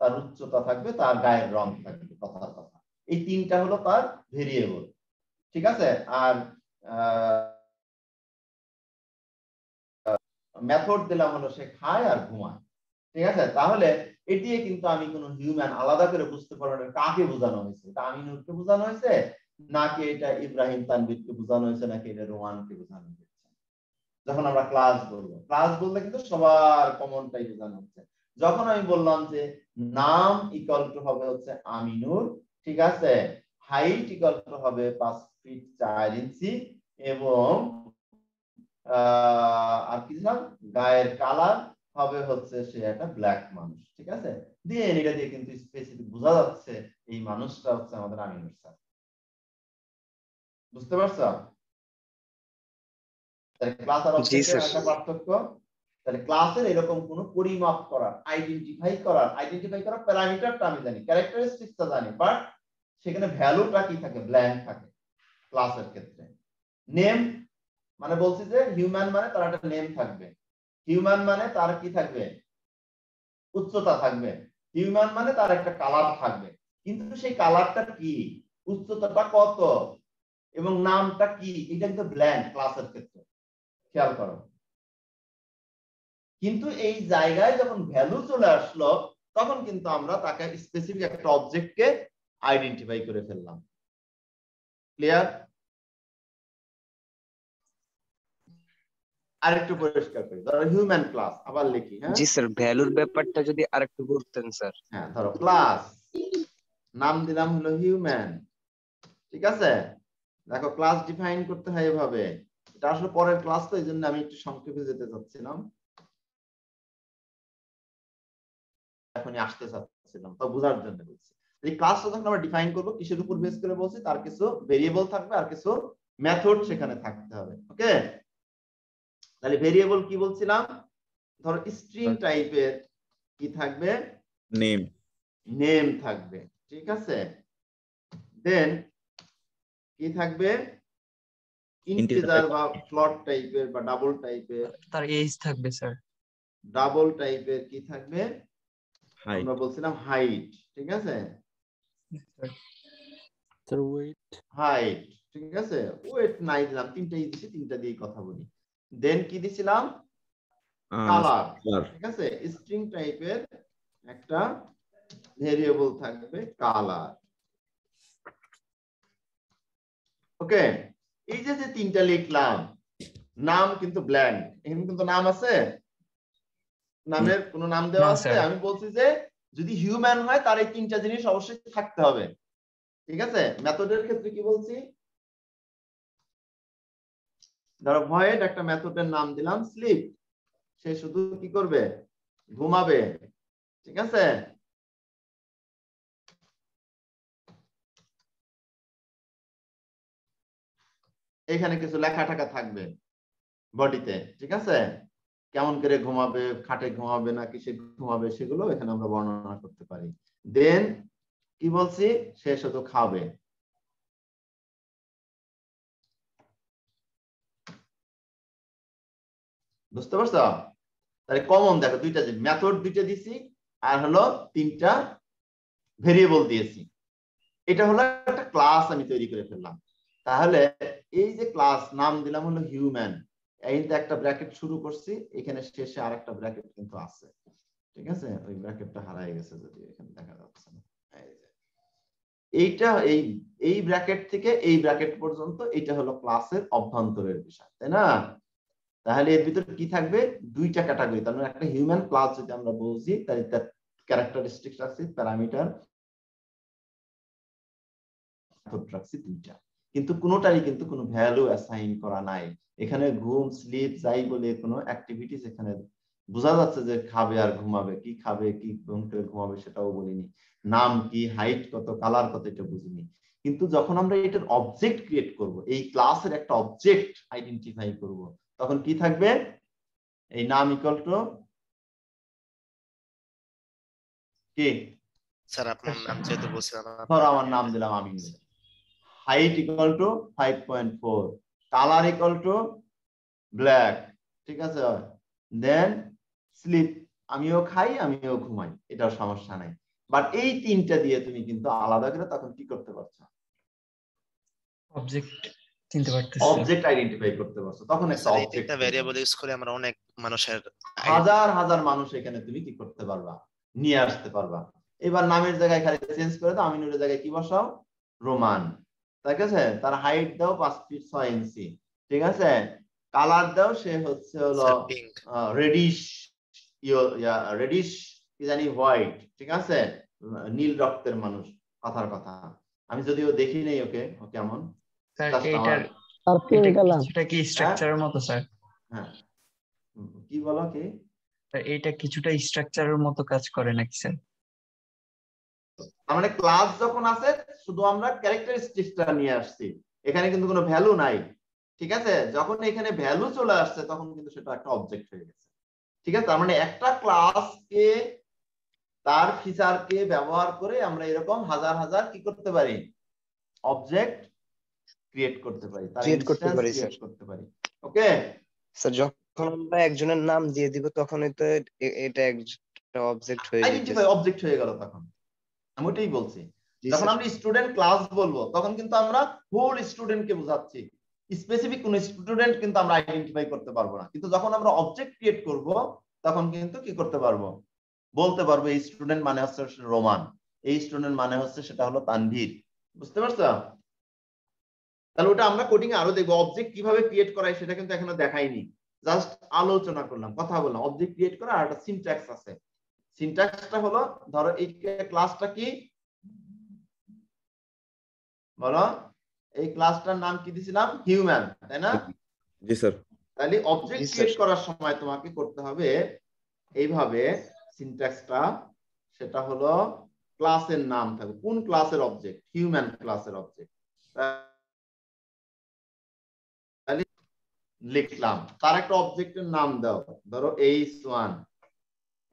তার উচ্চতা থাকবে, তার গায়ের রং থাকবে, কথার কথা। এই তিনটা হলো তার ভেরিয়েবল, ঠিক আছে। আর মেথড দিলাম হলো সে খায় আর ঘুমায়, ঠিক আছে। তাহলে এটি কিন্তু আমি কোনো হিউম্যান আলাদা করে বুঝতে পারবো না কাকে বোঝানো হয়েছে, এটা আমিনুরকে বোঝানো হয়েছে নাকি এটা ইব্রাহিম তানভীরকে বোঝানো হয়েছে নাকি এটা রোমানকে বোঝানো হয়েছে। যখন আমরা ক্লাস বলবো, ক্লাস বললে কিন্তু সবার কমনটাই বোঝানো হচ্ছে। যখন আমি বললাম যে নাম ইকুয়াল টু হবে হচ্ছে আমিনুর, ঠিক আছে, হাইট ইকুয়াল টু হবে 5 ফিট 4 ইঞ্চি, এবং আর কি জান গায়ের কালার হবে হচ্ছে সে একটা ব্ল্যাক মানুষ, ঠিক আছে। দিয়ে এটা দিয়ে কিন্তু স্পেসিফিক বোঝা যাচ্ছে এই মানুষটা হচ্ছে আমাদের আমিনুর স্যার। বুঝতে পারছো? তাহলে ক্লাস আর জি অবজেক্টের স্যার। একটা পার্থক্য। তাহলে ক্লাসের এরকম কোনো পরিমাপ করার, আইডেন্টিফাই করার প্যারামিটারটা আমি জানি, ক্যারেক্টারিস্টিক্সটা জানি, বাট সেখানে ভ্যালুটা কি থাকে, ব্ল্যাঙ্ক থাকে ক্লাসের ক্ষেত্রে। নেম মানে বলছি যে হিউম্যান মানে তার একটা নেম থাকবে, হিউম্যান মানে তার কি থাকবে, উচ্চতা থাকবে, হিউম্যান মানে তার একটা কালার থাকবে। কিন্তু সেই কালারটা কি, উচ্চতাটা কত এবং নামটা কি, এটা কিন্তু ব্ল্যাঙ্ক ক্লাসের ক্ষেত্রে, খেয়াল করো। কিন্তু এই জায়গায় যখন ভ্যালু চলে আসলো তখন কিন্তু আমরা তাকে স্পেসিফিক একটা অবজেক্টকে আইডেন্টিফাই করে ফেললাম। ক্লিয়ার? আরেকটু পরিষ্কার করি, ধরো হিউম্যান ক্লাস আবার লিখি। হ্যাঁ জি স্যার, ভ্যালুর ব্যাপারটা যদি আরেকটু বলতেন স্যার। হ্যাঁ, ধরো ক্লাস, নাম দিলাম হলো হিউম্যান, ঠিক আছে। দেখো ক্লাস ডিফাইন করতে হয় এভাবে, এটা আসলে পরের ক্লাস তো এই জন্য আমি একটু সংক্ষেপে যেতে চাচ্ছিলাম, এখনই আসতে চাচ্ছিলাম তো বোঝার জন্য বলছি। এই ক্লাসটা যখন আমরা ডিফাইন করব কিসের উপর বেস করে বলছি, তার কিছু ভেরিয়েবল থাকবে আর কিছু মেথড সেখানে থাকতে হবে। ওকে, তাহলে ভেরিয়েবল কি বলছিলাম, ধরো স্ট্রিং টাইপের কি থাকবে, নেম নেম থাকবে, ঠিক আছে। দেন কি থাকবে, ইন্টিজার বা ফ্লোট টাইপের বা ডাবল টাইপের, তার এজ থাকবে স্যার। ডাবল টাইপের কি থাকবে, হাইট আমরা বলছিলাম হাইট, ঠিক আছে, স্যার ওয়েট, হাইট, ঠিক আছে। ওয়েট নাই দিলাম, তিনটাই দিছি, তিনটা দিয়ে কথা বলি। দেন কি দিছিলাম, কালার, ঠিক আছে। স্ট্রিং টাইপের একটা ভেরিয়েবল থাকবে কালার। ওকে, এই যে যে তিনটা লিখলাম, নাম কিন্তু ব্ল্যাঙ্ক, এখানে কিন্তু নাম আছে, নামের কোনো নাম দেওয়া না, আছে? স্যার। আমি বলছি যে যদি হিউম্যান হয় তার এই তিনটা জিনিস অবশ্যই থাকতে হবে, ঠিক আছে। মেথডের ক্ষেত্রে কি বলছি, ধরো ভয়েড একটা মেথডের নাম দিলাম স্লিপ, সে শুধু কি করবে, ঘুমাবে, ঠিক আছে। এখানে কিছু লেখা টাকা থাকবে বডিতে, ঠিক আছে, কেমন করে ঘুমাবে, খাটে ঘুমাবে না কিসে ঘুমাবে, সেগুলো এখানে আমরা বর্ণনা করতে পারি। দেন কি বলছি, সে শুধু খাবে, বুঝতে পারছো? তাহলে কমন দেখো দুইটা, যে মেথড দুইটা দিছি আর হলো তিনটা ভেরিয়েবল দিয়েছি, এটা হলো একটা ক্লাস আমি তৈরি করে ফেললাম। তাহলে এই যে ক্লাস নাম দিলাম হলো হিউম্যান, এইটা একটা ব্র্যাকেট শুরু করছি, এখানে শেষে আরেকটা ব্র্যাকেট কিন্তু আছে, ঠিক আছে। ওই ব্র্যাকেটটা হারাই গেছে, যদি এখানে দেখা যাচ্ছে না, এইটা এই এই ব্র্যাকেট থেকে এই ব্র্যাকেট পর্যন্ত এটা হলো ক্লাসের অভ্যন্তরের বিষয়, তাই না? তাহলে এর ভিতরে কি থাকবে, দুইটা ক্যাটাগরি। তার মানে একটা হিউম্যান ক্লাস যদি আমরা বুঝি, তাহলে তার ক্যারেক্টারিস্টিক্স আছে, প্যারামিটার রাখছি দুইটা, কিন্তু কোনোটারই কিন্তু কোনো ভ্যালু অ্যাসাইন করা নাই। এখানে ঘুম স্লিপ যাই বলে কোনো অ্যাক্টিভিটিস এখানে বোঝা যাচ্ছে যে খাবে আর ঘুমাবে, কি খাবে কি কোন করে ঘুমাবে সেটাও বলিনি, নাম কি, হাইট কত, কালার কত, এটা বুঝিনি। কিন্তু যখন আমরা এটার অবজেক্ট ক্রিয়েট করব, এই ক্লাসের একটা অবজেক্ট আইডেন্টিফাই করব, তখন কি থাকবে, এই নাম ইকুয়াল টু কি স্যার আপনার নাম যেহেতু বলছিলেন ধরো আমার নাম দিলাম Amin, height equal to 5.4, colour equal to black, ঠিক আছে, দেন স্লিপ, আমিও খাই আমিও ঘুমাই, এটাও সমস্যা নাই। বাট এই তিনটা দিয়ে তুমি কিন্তু আলাদা করে তখন কি করতে পারছো, অবজেক্ট চিনতে পারতেছি। অবজেক্ট আইডেন্টিফাই করতে পারছো, তখন একটা স্যার এই অবজেক্ট তিনটা ভেরিয়েবল ইউজ করে আমরা অনেক মানুষের হাজার হাজার মানুষ এখানে তুমি কি করতে পারবা, নিয়ে আসতে পারবা। এবার নামের জায়গায় খালি চেঞ্জ করে দাও, আমিনুরের জায়গায় কি বসাও, রোমান, ঠিক আছে, তার হাইট দাও 5 ফিট 6 ইঞ্চি, ঠিক আছে, কালার দাও সে হচ্ছে হলো পিঙ্ক, রেডিশ, রেডিশ কি জানি হোয়াইট, ঠিক আছে, নীল রক্তের মানুষ, কথার কথা। আমি যদিও দেখি নেই ওকে, ও কেমন, স্যার Just এইটার আর এটা পিঙ্ক কালার। কিছুটা কি স্ট্রাকচারের মতো স্যার? হ্যাঁ কি বলো কি, স্যার এইটা কিছুটা স্ট্রাকচারের মতো কাজ করে নাকি স্যার? তার মানে ক্লাস যখন আছে শুধু আমরা ক্যারেক্টারিস্টিক্সটা নিয়ে আসছি, এখানে কিন্তু কোনো ভ্যালু নাই, ঠিক আছে, যখন এখানে ভ্যালু চলে আসছে তখন কিন্তু সেটা একটা অবজেক্ট হয়ে গেছে, ঠিক আছে। তার মানে একটা ক্লাসকে তার ফিচারকে ব্যবহার করে আমরা এরকম হাজার হাজার কি করতে পারি, অবজেক্ট ক্রিয়েট করতে পারি, তার ক্রিয়েট করতে ইনস্ট্যান্স পারি ক্রিয়েট স্যার। করতে পারি। ওকে স্যার যখন আমরা একজনের নাম দিয়ে দিব তখনই তো এটা একটা অবজেক্ট হয়ে আইডেন্টিফাই যাইতেছে। অবজেক্ট হয়ে গেল, তখন আমি ওটাই বলছি, জি যখন স্যার। আমরা স্টুডেন্ট ক্লাস বলবো তখন কিন্তু আমরা হোল স্টুডেন্টকে বোঝাচ্ছি, স্পেসিফিক কোন স্টুডেন্ট কিন্তু আমরা আইডেন্টিফাই করতে পারবো না। কিন্তু যখন আমরা অবজেক্ট ক্রিয়েট করব তখন কিন্তু কি করতে পারবো, বলতে পারবো এই স্টুডেন্ট মানে হচ্ছে রোমান, এই স্টুডেন্ট মানে হচ্ছে সেটা হলো তানভীর, বুঝতে পারছো? তাহলে ওটা আমরা কোডিং এ আরো দেখবো, অবজেক্ট কিভাবে ক্রিয়েট করা হয় সেটা কিন্তু এখনো দেখাইনি, জাস্ট আলোচনা করলাম, কথা বললাম। অবজেক্ট ক্রিয়েট করা আর একটা সিনট্যাক্স আছে, সিনট্যাক্সটা হলো ধরো এই ক্লাসটা কি বলো, এই ক্লাসটার নাম কি দিছিলাম, হিউম্যান, তাই না? জি স্যার। তাহলে অবজেক্ট জি, ক্রিয়েট স্যার। করার সময় তোমাকে করতে হবে এইভাবে সিনট্যাক্সটা, সেটা হলো ক্লাসের নাম থাকবে, কোন ক্লাসের অবজেক্ট, হিউম্যান ক্লাসের অবজেক্ট, তাহলে লিখলাম, তার একটা অবজেক্টের নাম দাও, ধরো h1,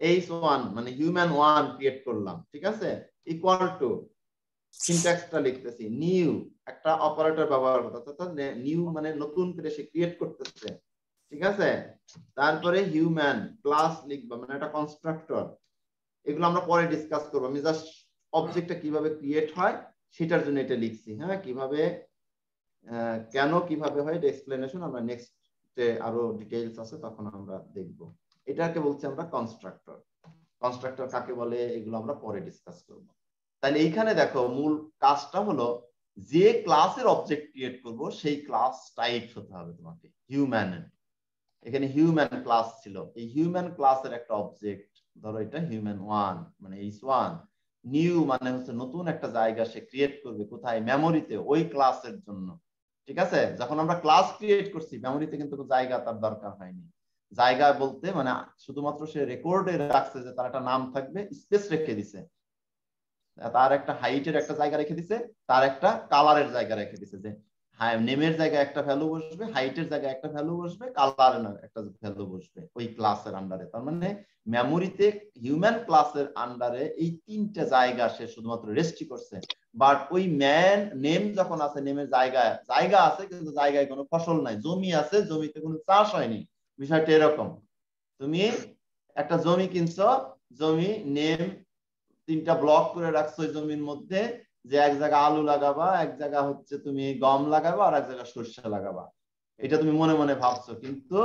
h1 মানে হিউম্যান 1 ক্রিয়েট করলাম, ঠিক আছে, ইকুয়াল টু সিনট্যাক্সটা লিখতেছি, নিউ একটা অপারেটর ব্যবহার করতে, অর্থাৎ নিউ মানে নতুন করে সে ক্রিয়েট করতেছে, ঠিক আছে, তারপরে হিউম্যান ক্লাস লিখবা মানে একটা কনস্ট্রাক্টর, এগুলো আমরা পরে ডিসকাস করবো, আমি জাস্ট অবজেক্টটা কিভাবে ক্রিয়েট হয় সেটার জন্য এটা লিখছি, হ্যাঁ, কিভাবে কেন কিভাবে হয় এটা এক্সপ্লেনেশন আমরা নেক্সট আরো ডিটেইলস আছে তখন আমরা দেখব। এটাকে বলছি আমরা কনস্ট্রাক্টর, কনস্ট্রাক্টর কাকে বলে এগুলো আমরা পরে ডিসকাস করব। তাহলে এইখানে দেখো মূল কাজটা হলো যে ক্লাসের অবজেক্ট ক্রিয়েট করব সেই ক্লাস টাইপ হতে হবে তোমাকে হিউম্যান, এখানে হিউম্যান ক্লাস ছিল, এই হিউম্যান ক্লাসের একটা অবজেক্ট, ধরো এটা হিউম্যান 1 মানে h1, নিউ মানে হচ্ছে নতুন একটা জায়গা সে ক্রিয়েট করবে, কোথায়, মেমোরিতে, ওই ক্লাসের জন্য, ঠিক আছে। যখন আমরা ক্লাস ক্রিয়েট করছি মেমোরিতে কিন্তু জায়গা তার দরকার হয়নি, জায়গা বলতে মানে শুধুমাত্র সে রেকর্ডে রাখছে যে তার একটা নাম থাকবে, স্পেস রেখে দিছে, তার একটা হাইটের একটা জায়গা রেখে দিছে, তার একটা কালারের জায়গা রেখে দিছে, যে নেমের জায়গায় একটা ভ্যালু বসবে, হাইটের জায়গায় একটা ভ্যালু বসবে, কালারের একটা ভ্যালু বসবে ওই ক্লাসের আন্ডারে। তার মানে মেমোরিতে হিউম্যান ক্লাসের আন্ডারে এই তিনটা জায়গা সে শুধুমাত্র রেস্ট্রি করছে, বাট ওই ম্যান নেম যখন আছে, নেমের জায়গায় জায়গা আছে কিন্তু জায়গায় কোনো ফসল নাই, জমি আছে জমিতে কোনো চাষ হয়নি, বিষয়টা এরকম, তুমি একটা জমি কিনছো, জমি নেম তিনটা ব্লক করে রাখছো ওই জমির মধ্যে, যে এক জায়গা আলু লাগাবা, এক জায়গা হচ্ছে তুমি গম লাগাবা, আর এক জায়গা সরষে লাগাবা, এটা তুমি মনে মনে ভাবছো কিন্তু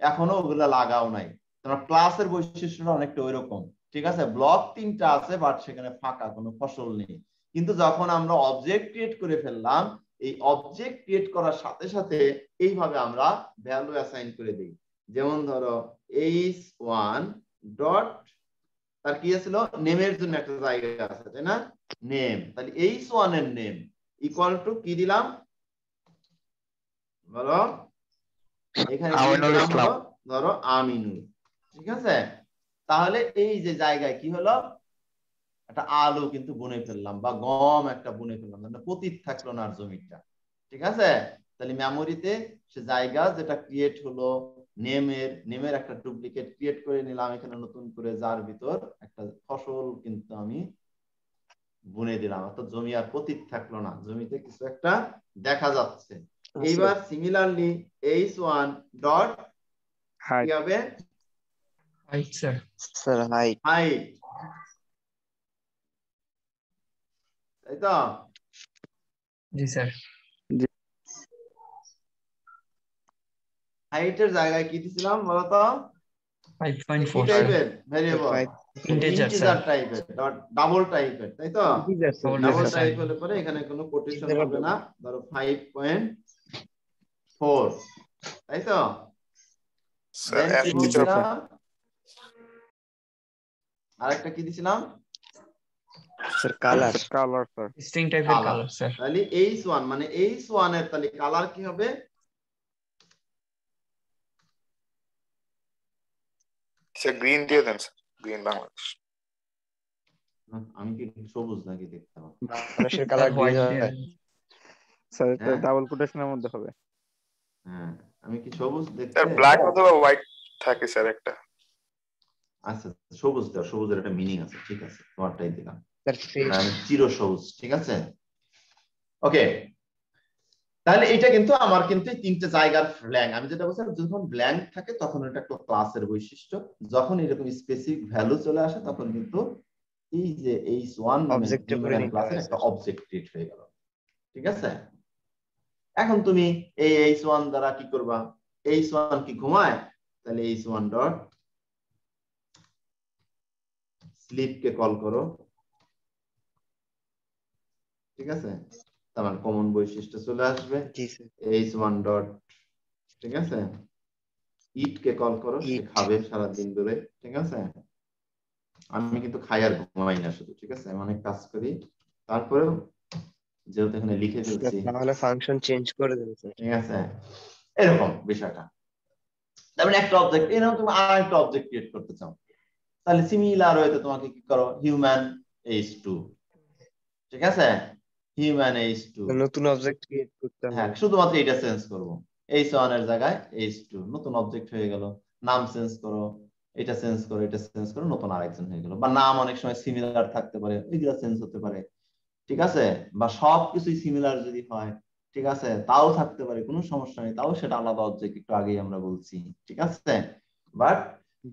এখনো ওগুলা লাগাও নাই। তোমার ক্লাসের বৈশিষ্ট্যটা অনেকটা ওইরকম, ঠিক আছে, ব্লক তিনটা আছে বাট সেখানে ফাঁকা, কোনো ফসল নেই। কিন্তু যখন আমরা অবজেক্ট ক্রিয়েট করে ফেললাম, এই অবজেক্ট ক্রিয়েট করার সাথে সাথে এইভাবে আমরা ভ্যালু অ্যাসাইন করে দিই, যেমন ধরো h1 ডট, তার কি ছিল, নেমের জন্য একটা জায়গা আছে, তাই না, নেম, তাহলে h1 এর নেম ইকুয়াল টু কি দিলাম বলো, এখানে আমিনুল ইসলাম। ধরো আমিনুল, ঠিক আছে। তাহলে এই যে জায়গায় কি হলো, একটা আলু কিন্তু বুনে ফেললাম বা গম একটা বুনে ফেললাম, মানে পতিত থাকলো না আর জমিটা, ঠিক আছে। তাহলে মেমোরিতে সে জায়গা যেটা ক্রিয়েট হলো নেমের একটা ডুপ্লিকেট ক্রিয়েট করে নিলাম এখানে নতুন করে, যার ভিতর একটা ফসল কিন্তু আমি বুনে দিলাম, অর্থাৎ জমি আর পতিত থাকলো না, জমিতে কিছু একটা দেখা যাচ্ছে। এইবার সিমিলারলি h1 ডট কি হাইট হবে? Height sir. Sir height height, তাই তো? জি স্যার। হাইটের জায়গায় কি দিছিলাম বলতো? 5.4 কি স্যার। টাইপের ভেরিয়েবল? Integer sir. ইন্টিজার টাইপের, ডাবল টাইপের, তাই তো? Double sir. টাইপ হলে পরে এখানে কোনো কোটেশন হবে না, ধরো 5.4, তাই তো? স্যার Then কি এফ বলছিলাম? আরেকটা কি দিছিলাম? Sir colour colour sir. String টাইপের কালার। Colour sir. তাহলে h1 মানে h1 এর তাহলে কালার কি হবে? স্যার গ্রিন দিয়ে দেন স্যার, গ্রিন বাংলাদেশ। আমি কি সবুজ নাকি দেখতে পাবো? মানুষের স্যার কালার গ্রিন হোয়াইট হয়। স্যার এটা হ্যাঁ? ডাবল কোটেশনের মধ্যে হবে। হ্যাঁ, আমি কি সবুজ দেখতে? স্যার ব্ল্যাক অথবা হোয়াইট থাকে স্যার একটা। আচ্ছা, সবুজ দাও, সবুজের একটা মিনিং আছে, ঠিক আছে, তোমারটাই দিলাম। স্যার ফ্রেশ আমি চির সবুজ, ঠিক আছে? ওকে, তাহলে এটা কিন্তু আমার কিন্তু এই তিনটে জায়গার ব্ল্যাঙ্ক। আমি যেটা বলছিলাম, যখন ব্ল্যাঙ্ক থাকে তখন এটা একটা ক্লাসের বৈশিষ্ট্য, যখন এরকম স্পেসিফিক ভ্যালু চলে আসে তখন কিন্তু এই যে h1 নামে অবজেক্টে করে নিতে ক্লাসের হয় একটা স্যার। অবজেক্ট ক্রিয়েট হয়ে গেল, ঠিক আছে? এখন তুমি এই h1 দ্বারা কি করবা? h1 কি ঘুমায়? তাহলে h1 ডট স্লিপ কে কল করো, ঠিক আছে? তার কমন বৈশিষ্ট্য চলে আসবে জি স্যার। h1 ডট, ঠিক আছে? ইট কে কল করো, সে Eat। খাবে সারাদিন ধরে, ঠিক আছে? আমি কিন্তু খাই আর ঘুমাই না শুধু, ঠিক আছে? আমি অনেক কাজ করি, তারপরেও যেহেতু এখানে লিখে ফেলছি, তাহলে ফাংশন চেঞ্জ করে দেবে স্যার। ঠিক আছে? এরকম বিষয়টা। তার মানে একটা অবজেক্ট, এরকম তুমি আরেকটা অবজেক্ট ক্রিয়েট করতে চাও, তাহলে সিমিলার ওয়েতে তোমাকে কি করো? হিউম্যান h2, ঠিক আছে? হিউম্যান h2, নতুন অবজেক্ট ক্রিয়েট করতে হ্যাঁ, হবে। শুধুমাত্র এটা চেঞ্জ করবো, h1 এর জায়গায় h2, নতুন অবজেক্ট হয়ে গেল। নাম চেঞ্জ করো, এটা চেঞ্জ করো, এটা চেঞ্জ করো, নতুন আরেকজন হয়ে গেল। বা নাম অনেক সময় সিমিলার থাকতে পারে, এগুলো চেঞ্জ হতে পারে, ঠিক আছে? বা সবকিছুই সিমিলার যদি হয়, ঠিক আছে, তাও থাকতে পারে, কোনো সমস্যা নেই, তাও সেটা আলাদা অবজেক্ট, একটু আগেই আমরা বলছি, ঠিক আছে? বাট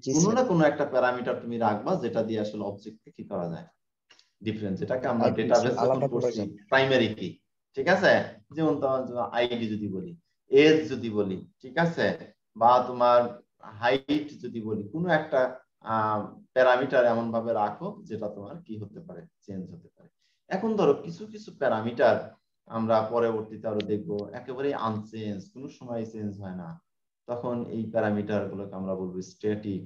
জি কোনো স্যার। না কোনো একটা প্যারামিটার তুমি রাখবা যেটা দিয়ে আসলে অবজেক্টকে কি করা যায়, ডিফারেন্স, যেটাকে আমরা আর ডেটাবেস যখন আলাদা করা করছি যায়। প্রাইমারি কি, ঠিক আছে? যেমন তোমার আইডি যদি বলি, এজ যদি বলি, ঠিক আছে, বা তোমার হাইট যদি বলি, কোনো একটা প্যারামিটার এমন ভাবে রাখো যেটা তোমার কি হতে পারে, চেঞ্জ হতে পারে। এখন ধরো কিছু কিছু প্যারামিটার আমরা পরবর্তীতে আরো দেখবো একেবারে আনচেঞ্জ, কোনো সময় চেঞ্জ হয় না, তখন এই প্যারামিটার গুলোকে আমরা বলবো স্ট্যাটিক,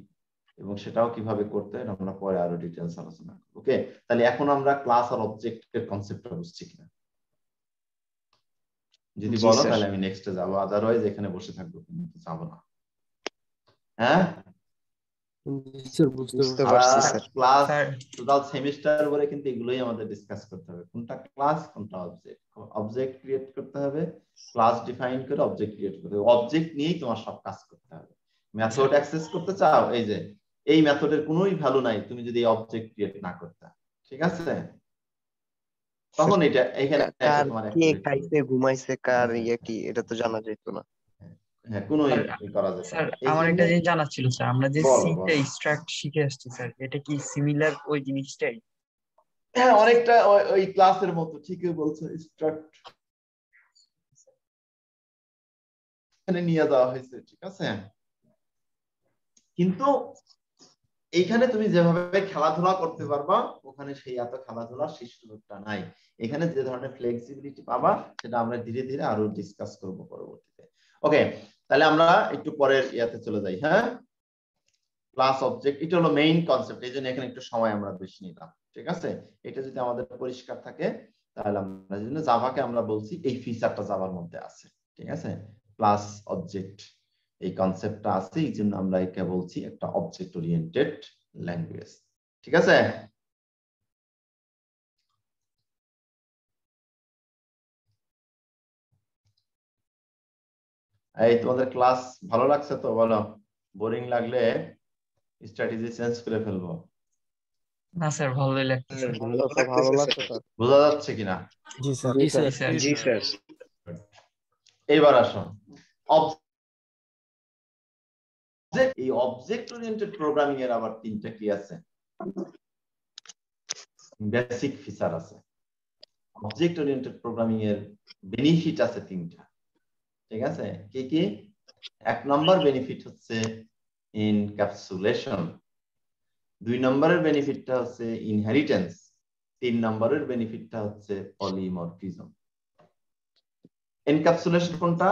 এবং সেটাও কিভাবে করতে হয় আমরা পরে আরো ডিটেইলস আলোচনা করব। ওকে, তাহলে এখন আমরা ক্লাস আর অবজেক্টের কনসেপ্টটা বুঝছি কিনা? যদি জি বলো স্যার। তাহলে আমি নেক্সটে যাবো, আদারওয়াইজ এখানে বসে থাকবো, কিন্তু যাবো না। হ্যাঁ, স্যার বুঝতে বুঝতে পারছি। পারছি সারা sir. Class sir total semester পরে কিন্তু এগুলোই আমাদের ডিসকাস করতে হবে, কোনটা ক্লাস কোনটা অবজেক্ট। অবজেক্ট ক্রিয়েট করতে হবে, ক্লাস ডিফাইন করে অবজেক্ট ক্রিয়েট করতে হবে, অবজেক্ট নিয়েই তোমার সব কাজ করতে হবে। মেথড অ্যাক্সেস করতে চাও, এই যে এই মেথডের কোনোই ভ্যালু নাই তুমি যদি অবজেক্ট ক্রিয়েট না করতে, ঠিক আছে? তখন এটা এখানে এসে কার তোমার কে অ্যাক্টিভেট হবে, খাইছে ঘুমাইছে ঠিক কার আছে? ইয়ে কি এটা তো জানা যেত না। হ্যাঁ, কোনো স্যার করা যেত স্যার না, এই আমার জন্য। একটা জিনিস জানার ছিল স্যার, আমরা যে বলো সিটা বলো। এক্সট্রাক্ট শিখে আসছি স্যার, এটা কি সিমিলার ওই জিনিসটাই? হ্যাঁ, অনেকটা ওই ক্লাসের মতো, ঠিকই বলছো, স্ট্রাক্ট এখানে নিয়ে যাওয়া হয়েছে, ঠিক আছে? কিন্তু এইখানে তুমি যেভাবে খেলাধুলা করতে পারবা, ওখানে সেই এত খেলাধুলার সেই সুযোগটা নাই। এখানে যে ধরনের ফ্লেক্সিবিলিটি পাবা সেটা আমরা ধীরে ধীরে আরো ডিসকাস করব পরবর্তীতে। ওকে, তাহলে আমরা একটু পরের ইয়াতে চলে যাই। হ্যাঁ, ক্লাস অবজেক্ট, এটা হলো মেইন কনসেপ্ট, এই জন্য এখানে একটু সময় আমরা বেশি নিলাম, ঠিক আছে? এটা যদি আমাদের পরিষ্কার থাকে তাহলে আমরা জন্য জাভাকে আমরা বলছি এই ফিচারটা জাভার মধ্যে আছে, ঠিক আছে? ক্লাস অবজেক্ট এই কনসেপ্টটা আছে, এই জন্য আমরা একে বলছি একটা অবজেক্ট ওরিয়েন্টেড ল্যাঙ্গুয়েজ, ঠিক আছে? এই তোমাদের ক্লাস ভালো লাগছে তো? বলো, বোরিং লাগলে স্ট্র্যাটেজি চেঞ্জ করে ফেলবো। না স্যার ভালোই লাগতেছে। ভালো লাগছে স্যার। বোঝা যাচ্ছে কিনা? জি স্যার। জি জি স্যার। স্যার। জি স্যার। এইবার আসুন, এই অবজেক্ট ওরিয়েন্টেড প্রোগ্রামিং এর আবার তিনটা কি আছে, বেসিক ফিচার আছে। অবজেক্ট ওরিয়েন্টেড প্রোগ্রামিং এর বেনিফিট আছে তিনটা, ঠিক আছে? কি কি? এক নম্বর বেনিফিট হচ্ছে ইনক্যাপসুলেশন, 2 নম্বরের বেনিফিটটা হচ্ছে ইনহেরিটেন্স, 3 নম্বরের বেনিফিটটা হচ্ছে পলিমরফিজম। এনক্যাপসুলেশন কোনটা?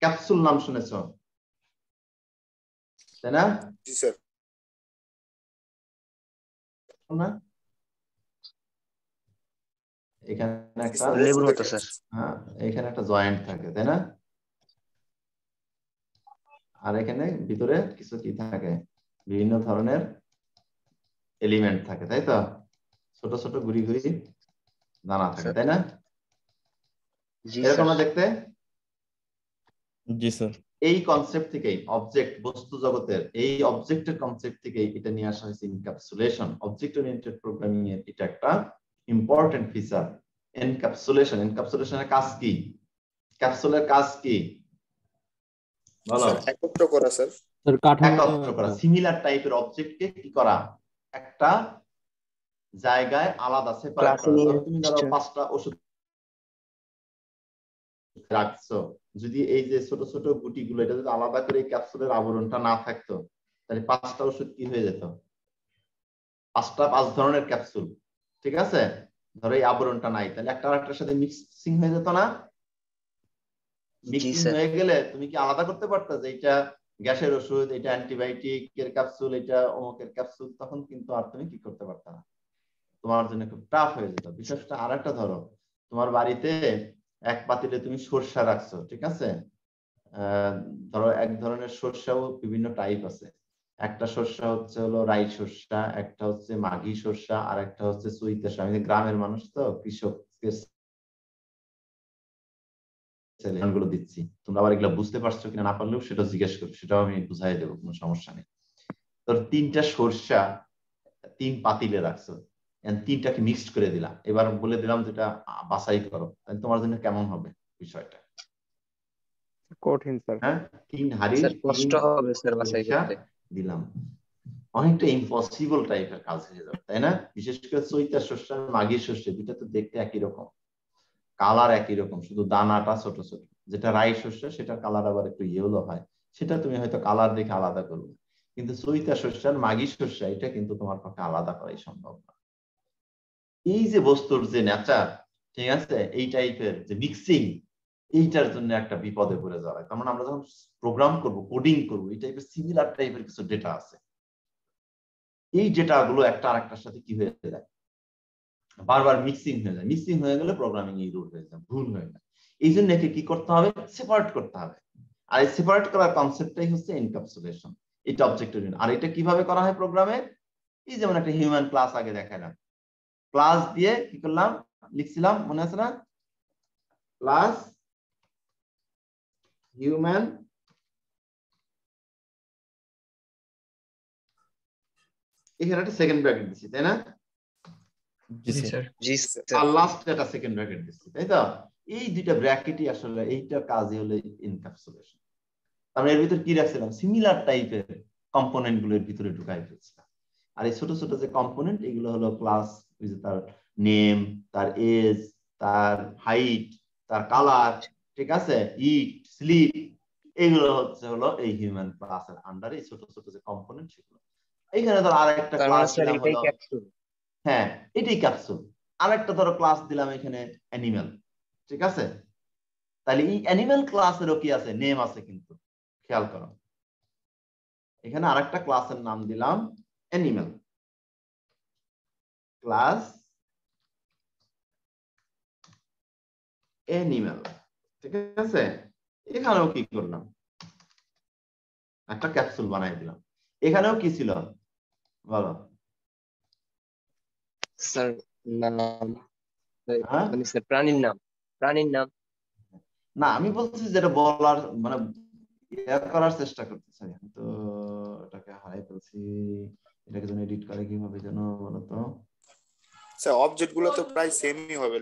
ক্যাপসুল নাম শুনেছো তাই না? জি স্যার। না, এখানে একটা লেবুর মতো স্যার। হ্যাঁ, এখানে একটা জয়েন্ট থাকে তাই না? আর এখানে ভিতরে কিছু কি থাকে, বিভিন্ন ধরনের এলিমেন্ট থাকে, তাই তো? ছোট ছোট গুড়ি গুড়ি দানা থাকে, তাই না? জি এরকম স্যার। না দেখতে? জি স্যার। এই কনসেপ্ট থেকেই, অবজেক্ট বস্তু জগতের এই অবজেক্টের কনসেপ্ট থেকেই এটা নিয়ে আসা হয়েছে ইনক্যাপসুলেশন। অবজেক্ট ওরিয়েন্টেড প্রোগ্রামিং এর এটা একটা ইম্পর্টেন্ট ফিচার, এনক্যাপসুলেশন। এনক্যাপসুলেশনের কাজ কি? ক্যাপসুলের কাজ কি বলো? স্যার একত্র করা স্যার। স্যার কাঠামো একত্র করা, সিমিলার টাইপের অবজেক্টকে কি করা, একটা জায়গায় আলাদা সেপারেট করা। ধরো তুমি ধরো 5টা ওষুধ রাখছো, যদি এই যে ছোট ছোট গুটিগুলো এটা যদি আলাদা করে এই ক্যাপসুলের আবরণটা না থাকতো, তাহলে 5টা ওষুধ কি হয়ে যেত? 5 ধরনের ক্যাপসুল, ঠিক আছে? ধরো এই আবরণটা নাই, তাহলে একটা আরেকটার সাথে মিক্সিং হয়ে যেত না? মিক্সিং হয়ে গেলে তুমি কি আলাদা করতে পারতা যে এটা গ্যাসের ওষুধ, এটা অ্যান্টিবায়োটিক এর ক্যাপসুল, এটা অমুকের ক্যাপসুল? তখন কিন্তু আর তুমি কি করতে পারতা না, তোমার জন্য খুব টাফ হয়ে যেত। বিশেষটা আরেকটা ধরো, তোমার বাড়িতে এক পাতিলে তুমি সরষা রাখছো, ঠিক আছে? ধরো এক ধরনের সরষাও বিভিন্ন টাইপ আছে। একটা সরষা হচ্ছে হলো রাই সরষা, একটা হচ্ছে মাঘি সরষা, আর একটা হচ্ছে চৈতা সরষা। আমি গ্রামের মানুষ তো, কৃষকের গুলো দিচ্ছি, তোমরা আবার এগুলো বুঝতে পারছো কিনা না পারলেও সেটা জিজ্ঞেস করো, সেটাও আমি বুঝাই দেবো, কোনো সমস্যা নেই। তোর 3টা সরষা 3 পাতিলে রাখছো, 3টাকে মিক্সড করে দিলাম, এবার বলে দিলাম যেটা বাছাই করো, তাহলে তোমার জন্য কেমন হবে বিষয়টা? কঠিন স্যার। হ্যাঁ, 3 হাড়ির স্যার কষ্ট হবে স্যার বাছাই সরষা করতে। দিলাম, অনেকটা ইম্পসিবল টাইপের কাজ হয়ে যাবে, তাই না? বিশেষ করে চৈতা শস্য আর মাঘী শস্য দুটা তো দেখতে একই রকম, কালার একই রকম, শুধু দানাটা ছোট ছোট। যেটা রাই শস্য সেটা কালার আবার একটু ইয়েলো হয়, সেটা তুমি হয়তো কালার দেখে আলাদা করবে, কিন্তু চৈতা শস্য আর মাঘী শস্য এটা কিন্তু তোমার পক্ষে আলাদা করাই সম্ভব না। এই যে বস্তুর যে নেচার, ঠিক আছে, এই টাইপের যে মিক্সিং, এইটার জন্য একটা বিপদে পড়ে যাওয়া। তার মানে আমরা যখন প্রোগ্রাম করব, কোডিং করব, এই টাইপের সিমিলার টাইপের কিছু ডেটা আছে, এই ডেটা গুলো একটা আরেকটার সাথে কি হয়ে যায়, বারবার মিক্সিং হয়ে যায়। মিক্সিং হয়ে গেলে প্রোগ্রামিং ইরর হয়ে যায়, ভুল হয়ে যায়। এই জন্য একে কি করতে হবে, সেপারেট করতে হবে। আর এই সেপারেট করার কনসেপ্টটাই হচ্ছে এনক্যাপসুলেশন, এটা অবজেক্ট ওরিয়েন্টেড। আর এটা কিভাবে করা হয় প্রোগ্রামে, এই যেমন একটা হিউম্যান ক্লাস আগে দেখালাম, ক্লাস দিয়ে কি করলাম, লিখছিলাম, মনে আছে না? ক্লাস হিউম্যান, এখানে একটা সেকেন্ড ব্র্যাকেট দিচ্ছি, তাই না? জি জি স্যার। স্যার। জি আর স্যার। লাস্ট একটা সেকেন্ড ব্র্যাকেট দিচ্ছি, তাই তো? এই দুইটা ব্র্যাকেটই আসলে এইটার কাজই হলো এনক্যাপসুলেশন। আমরা এর ভিতর কি রাখছিলাম, সিমিলার টাইপের কম্পোনেন্ট গুলোর ভিতরে ঢুকাই ফেলছিলাম। আর এই ছোট ছোট যে কম্পোনেন্ট, এগুলো হলো ক্লাস, তার নেম, তার এজ, তার হাইট, তার কালার, ঠিক আছে, ইট, স্লিপ, এগুলো হচ্ছে হলো এই হিউম্যান ক্লাসের আন্ডারে ছোট ছোট যে কম্পোনেন্ট সেগুলো। এইখানে ধর আরেকটা তার ক্লাস মানে স্যার দিলাম এটাই হলো, ক্যাপসুল। হ্যাঁ এটাই ক্যাপসুল। আরেকটা ধরো ক্লাস দিলাম এখানে অ্যানিমেল, ঠিক আছে? তাহলে এই অ্যানিমেল ক্লাসেরও কি আছে, নেম আছে, কিন্তু খেয়াল করো এখানে আরেকটা ক্লাসের নাম দিলাম অ্যানিমেল ক্লাস, অ্যানিমেল, ঠিক আছে? এখানেও কি করলাম, একটা ক্যাপসুল বানাই দিলাম। এখানেও কি ছিল বলো? স্যার নাম, হ্যাঁ, মানে স্যার প্রাণীর নাম, প্রাণীর নাম। না আমি বলছি যেটা বলার মানে ইয়া করার চেষ্টা করতেছি, আমি তো এটাকে হারাই ফেলছি। এটাকে যেন এডিট করে কিভাবে যেন বলতো। স্যার অবজেক্ট গুলো তো প্রায় সেমই হবে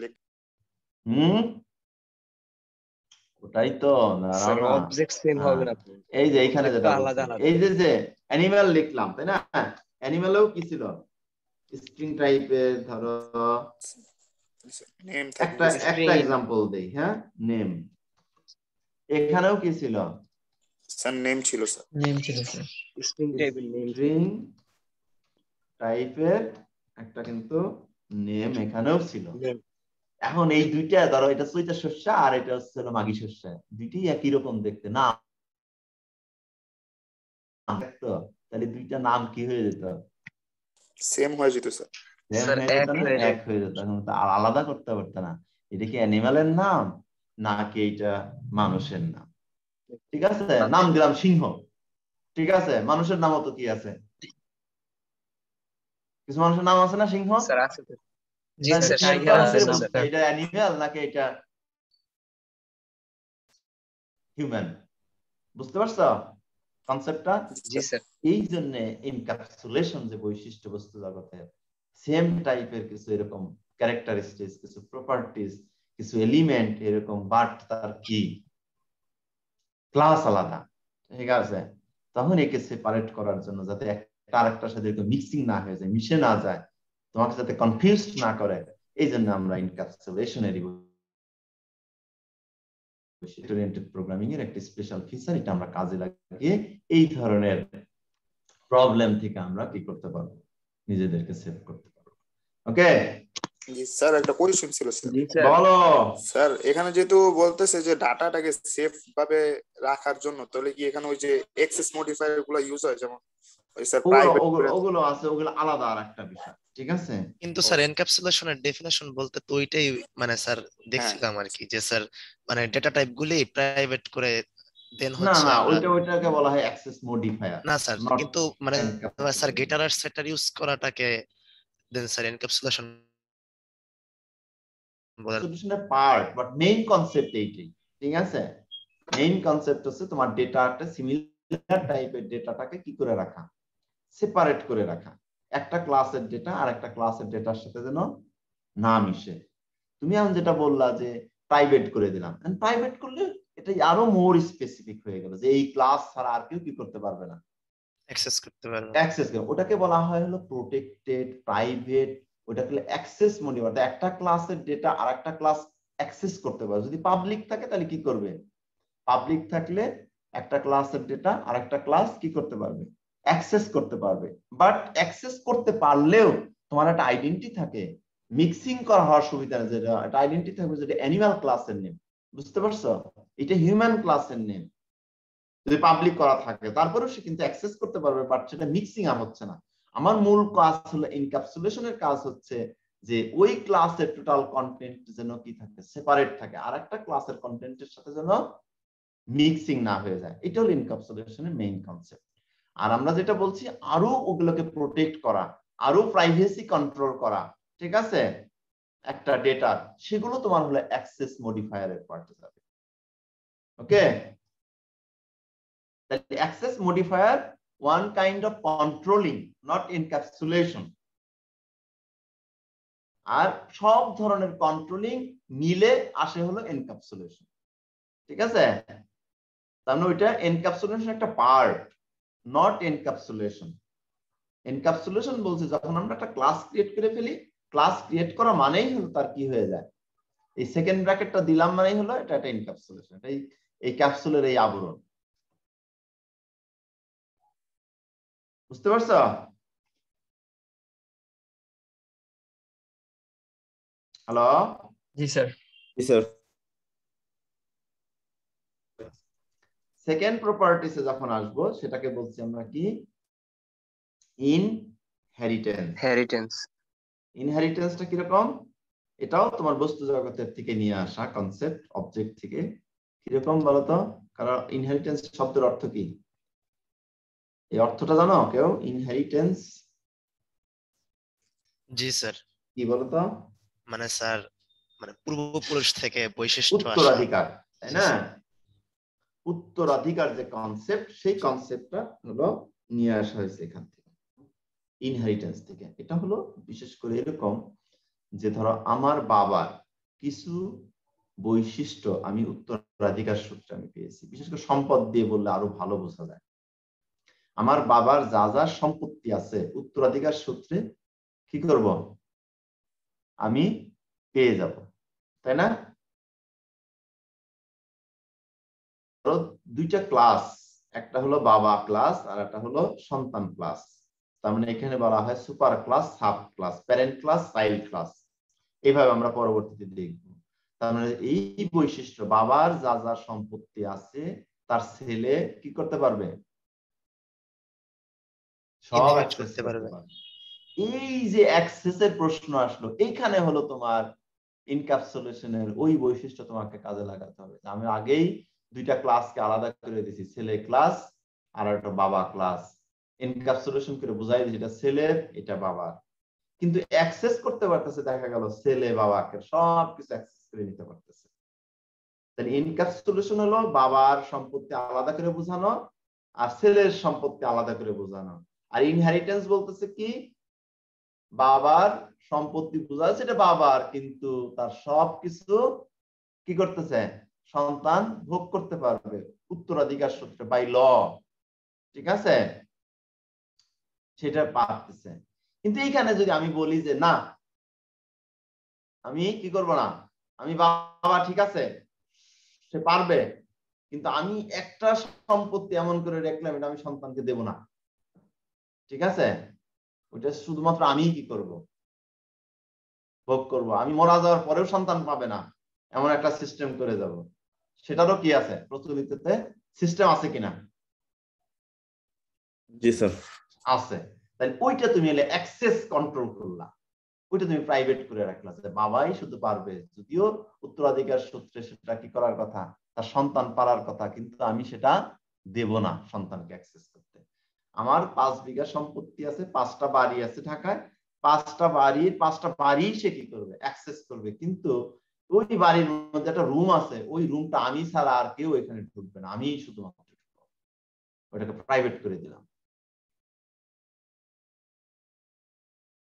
ওটাই তো দাঁড়াও স্যার না। অবজেক্ট সেম হবে না তো, এই যে এইখানে object যেটা তো বলছি, আলাদা আলাদা। এই যে অ্যানিমাল লিখলাম তাই না, অ্যানিমালেও কি ছিল স্ট্রিং টাইপের, ধরো নেম একটা থাকবে একটা এক্সাম্পল দেই, হ্যাঁ নেম, এখানেও কি ছিল স্যার, নেম ছিল স্যার। নেম ছিল স্যার। স্ট্রিং টাইপের নেম ছিল। স্ট্রিং টাইপের একটা কিন্তু নেম এখানেও ছিল। এখন এই দুইটা ধরো, এটা চৈতা শস্য আর এটা হচ্ছে মাগি শস্য, দুইটাই একই রকম দেখতে না, তাহলে দুইটা নাম কি হয়ে যেত? সেম হয়ে যেত স্যার। সেম স্যার হয়ে যেত এক না, হয়ে এক হয়ে যেত। এখন তো আলাদা করতে পারতো না, এটা কি অ্যানিমালের নাম নাকি এটা মানুষের নাম। ঠিক আছে, নাম দিলাম সিংহ, ঠিক আছে, মানুষের নামও তো কি আছে, কিছু মানুষের নাম আছে না সিংহ। স্যার আছে তো। জি তাহলে স্যার, সিংহটা টাইগার আছে আমাদের স্যার। বুঝতে, এটা অ্যানিমাল নাকি এটা হিউম্যান, বুঝতে পারছো কনসেপ্টটা? জি স্যার। এই জন্য এনক্যাপসুলেশন যে বৈশিষ্ট্য বস্তু জগতের, সেম টাইপের কিছু এরকম ক্যারেক্টারিস্টিক্স, কিছু প্রপার্টিজ, কিছু এলিমেন্ট এরকম, বাট তার কি ক্লাস আলাদা, ঠিক আছে, তখন একে সেপারেট করার জন্য যাতে একটা আরেকটার সাথে মিক্সিং না হয়ে যায়, মিশে না যায়, তোমাকে যাতে কনফিউজড না করে, এই জন্য আমরা এনক্যাপসুলেশনের ওরিয়েন্টেড প্রোগ্রামিং এর একটা স্পেশাল ফিচার, এটা আমরা কাজে লাগিয়ে এই ধরনের প্রবলেম থেকে আমরা কি করতে পারবো, নিজেদেরকে সেভ করতে পারবো। ওকে জি স্যার, একটা কোয়েশ্চেন ছিল স্যার। জি স্যার। বলো। স্যার এখানে যেহেতু বলতেছে যে ডাটাটাকে সেফ ভাবে রাখার জন্য, তাহলে কি এখানে ওই যে এক্সেস মডিফায়ার গুলো ইউজ হয়, যেমন ওই স্যার প্রাইভেট ওগুলো আছে, ওগুলো আলাদা আর একটা বিষয়, ঠিক আছে। কিন্তু স্যার এনক্যাপসুলেশনের ডেফিনেশন বলতে তো ওইটাই মানে স্যার দেখছিলাম আর কি, যে স্যার মানে ডেটা টাইপ গুলি প্রাইভেট করে দেন না হচ্ছে না, আমরা। ওইটাকে বলা হয় অ্যাক্সেস মডিফায়ার, না স্যার, নট কিন্তু মানে স্যার এনক্যাপসুলেশন। গেটার আর সেটার ইউজ করাটাকে দেন স্যার এনক্যাপসুলেশন বলেন। সলিউশনের পার্ট, বাট মেইন কনসেপ্ট এইটাই, ঠিক আছে। মেইন কনসেপ্ট হচ্ছে তোমার ডেটাটা, সিমিলার টাইপের ডেটাটাকে কি করে রাখা, সেপারেট করে রাখা, একটা ক্লাসের ডেটা আর একটা ক্লাসের ডেটার সাথে যেন না মিশে। তুমি এখন যেটা বললা যে প্রাইভেট করে দিলাম, প্রাইভেট করলে এটা আরো মোর স্পেসিফিক হয়ে গেল যে এই ক্লাস ছাড়া আর কেউ কি করতে পারবে না, অ্যাক্সেস করতে পারবে। অ্যাক্সেস করে, ওটাকে বলা হয় হলো প্রোটেক্টেড প্রাইভেট, ওটাকে অ্যাক্সেস মডিফায়ার। একটা ক্লাসের ডেটা আর একটা ক্লাস অ্যাক্সেস করতে পারে, যদি পাবলিক থাকে তাহলে কি করবে, পাবলিক থাকলে একটা ক্লাসের ডেটা আর একটা ক্লাস কি করতে পারবে, অ্যাক্সেস করতে পারবে। বাট অ্যাক্সেস করতে পারলেও তোমার একটা আইডেন্টি থাকে, মিক্সিং করা হওয়ার সুবিধা, যেটা একটা আইডেন্টি থাকবে, যেটা অ্যানিমাল ক্লাসের নেম, বুঝতে পারছো, এটা হিউম্যান ক্লাসের নেম যদি পাবলিক করা থাকে, তারপরেও সে কিন্তু অ্যাক্সেস করতে পারবে, বাট সেটা মিক্সিং আপ হচ্ছে না। আমার মূল কাজ হলো এনক্যাপসুলেশনের কাজ হচ্ছে যে ওই ক্লাসের টোটাল কন্টেন্ট যেন কি থাকে, সেপারেট থাকে, আর একটা ক্লাসের কন্টেন্টের সাথে যেন মিক্সিং না হয়ে যায়। এটা হলো এনক্যাপসুলেশনের মেইন কনসেপ্ট। আর আমরা যেটা বলছি আরো ওগুলোকে প্রোটেক্ট করা, আরো প্রাইভেসি কন্ট্রোল করা, ঠিক আছে, একটা ডেটা, সেগুলো তোমার হলো অ্যাক্সেস মডিফায়ারের পার্টে যাবে। ওকে, that the access modifier one kind of controlling, not encapsulation, আর সব ধরনের কন্ট্রোলিং মিলে আসে হলো এনক্যাপসুলেশন, ঠিক আছে। তার মানে ওইটা এনক্যাপসুলেশন একটা পার্ট, নট এনক্যাপসুলেশন। এনক্যাপসুলেশন বলছে যখন আমরা একটা ক্লাস ক্রিয়েট করে ফেলি, ক্লাস ক্রিয়েট করা মানেই হলো তার কি হয়ে যায়, এই সেকেন্ড ব্র্যাকেটটা দিলাম মানেই হলো এটা একটা এনক্যাপসুলেশন, এই ক্যাপসুলের এই আবরণ, বুঝতে পারছো? হ্যালো, জি স্যার। জি স্যার। সেকেন্ড প্রপার্টিসে যখন আসবো সেটাকে বলছি আমরা কি, ইনহেরিটেন্স। ইনহেরিটেন্সটা কিরকম, এটাও তোমার বস্তু জগতের থেকে নিয়ে আসা কনসেপ্ট, অবজেক্ট থেকে। কিরকম বলতো, কারণ ইনহেরিটেন্স শব্দের অর্থ কি, এই অর্থটা জানো কেউ, ইনহেরিটেন্স? জি স্যার। কি বলতো? মানে স্যার মানে পূর্বপুরুষ থেকে বৈশিষ্ট্য আসা। উত্তরাধিকার, তাই না? উত্তরাধিকার যে কনসেপ্ট, সেই কনসেপ্টটা হলো নিয়ে আসা হয়েছে এখান থেকে, ইনহেরিটেন্স থেকে। এটা হলো বিশেষ করে এরকম যে ধরো আমার বাবার কিছু বৈশিষ্ট্য আমি উত্তরাধিকার সূত্রে আমি পেয়েছি, বিশেষ করে সম্পদ দিয়ে বললে আরো ভালো বোঝা যায়। আমার বাবার যা যা সম্পত্তি আছে উত্তরাধিকার সূত্রে কি করব, আমি পেয়ে যাব, তাই না? দুইটা ক্লাস, একটা হলো বাবা ক্লাস আর একটা হলো সন্তান ক্লাস। তার মানে এখানে বলা হয় super class, sub class, parent class, child class. এইভাবে আমরা পরবর্তীতে দেখব। তার মানে এই বৈশিষ্ট্য, বাবার যা যা সম্পত্তি আছে তার ছেলে কি করতে পারবে, সব ইনহেরিট অ্যাক্সেস করতে করতে পারবে। পারবে। এই যে অ্যাক্সেসের প্রশ্ন আসলো, এইখানে হলো তোমার ইনক্যাপসুলেশনের ওই বৈশিষ্ট্য তোমাকে কাজে লাগাতে হবে। আমি আগেই দুইটা ক্লাসকে আলাদা করে দিয়েছি, ছেলে ক্লাস আর একটা বাবা ক্লাস। এনক্যাপসুলেশন করে বুঝাই দিয়েছি এটা ছেলের, এটা বাবার। কিন্তু অ্যাক্সেস করতে পারতেছে, দেখা গেল ছেলে বাবাকে সবকিছু অ্যাক্সেস করে নিতে পারতেছে। তাহলে এনক্যাপসুলেশন হলো বাবার সম্পত্তি আলাদা করে বোঝানো আর ছেলের সম্পত্তি আলাদা করে বোঝানো। আর ইনহেরিটেন্স বলতেছে কি, বাবার সম্পত্তি বোঝা যাচ্ছে এটা বাবার, কিন্তু তার সবকিছু কি করতেছে, সন্তান ভোগ করতে পারবে উত্তরাধিকার সূত্রে, বাই ল, ঠিক আছে, সেটা পারতেছে। কিন্তু এইখানে যদি আমি বলি যে না, আমি কি করব না, আমি বাবা ঠিক আছে সে পারবে, কিন্তু আমি একটা সম্পত্তি এমন করে রাখলাম এটা আমি সন্তানকে দেব না, ঠিক আছে, ওইটা শুধুমাত্র আমি কি করব, ভোগ করব, আমি মারা যাওয়ার পরেও সন্তান পাবে না, এমন একটা সিস্টেম করে যাব, সেটারও কি আছে প্রচলিততে সিস্টেম আছে কিনা? জি স্যার। আছে। তাহলে ওইটা তুমি এলে অ্যাক্সেস কন্ট্রোল করলা, ওইটা তুমি প্রাইভেট করে রাখলা যে বাবাই শুধু পারবে, যদিও উত্তরাধিকার সূত্রে সেটা কি করার কথা, তার সন্তান পারার কথা, কিন্তু আমি সেটা দেব না সন্তানকে অ্যাক্সেস করতে। আমার 5 বিঘা সম্পত্তি আছে, 5টা বাড়ি আছে ঢাকায়, 5টা বাড়ি সে কি করবে, অ্যাক্সেস করবে, কিন্তু ওই বাড়ির মধ্যে একটা রুম আছে, ওই রুমটা আমি ছাড়া আর কেউ এখানে ঢুকবে না, আমি শুধুমাত্র ঢুকবো, ওটাকে প্রাইভেট করে দিলাম।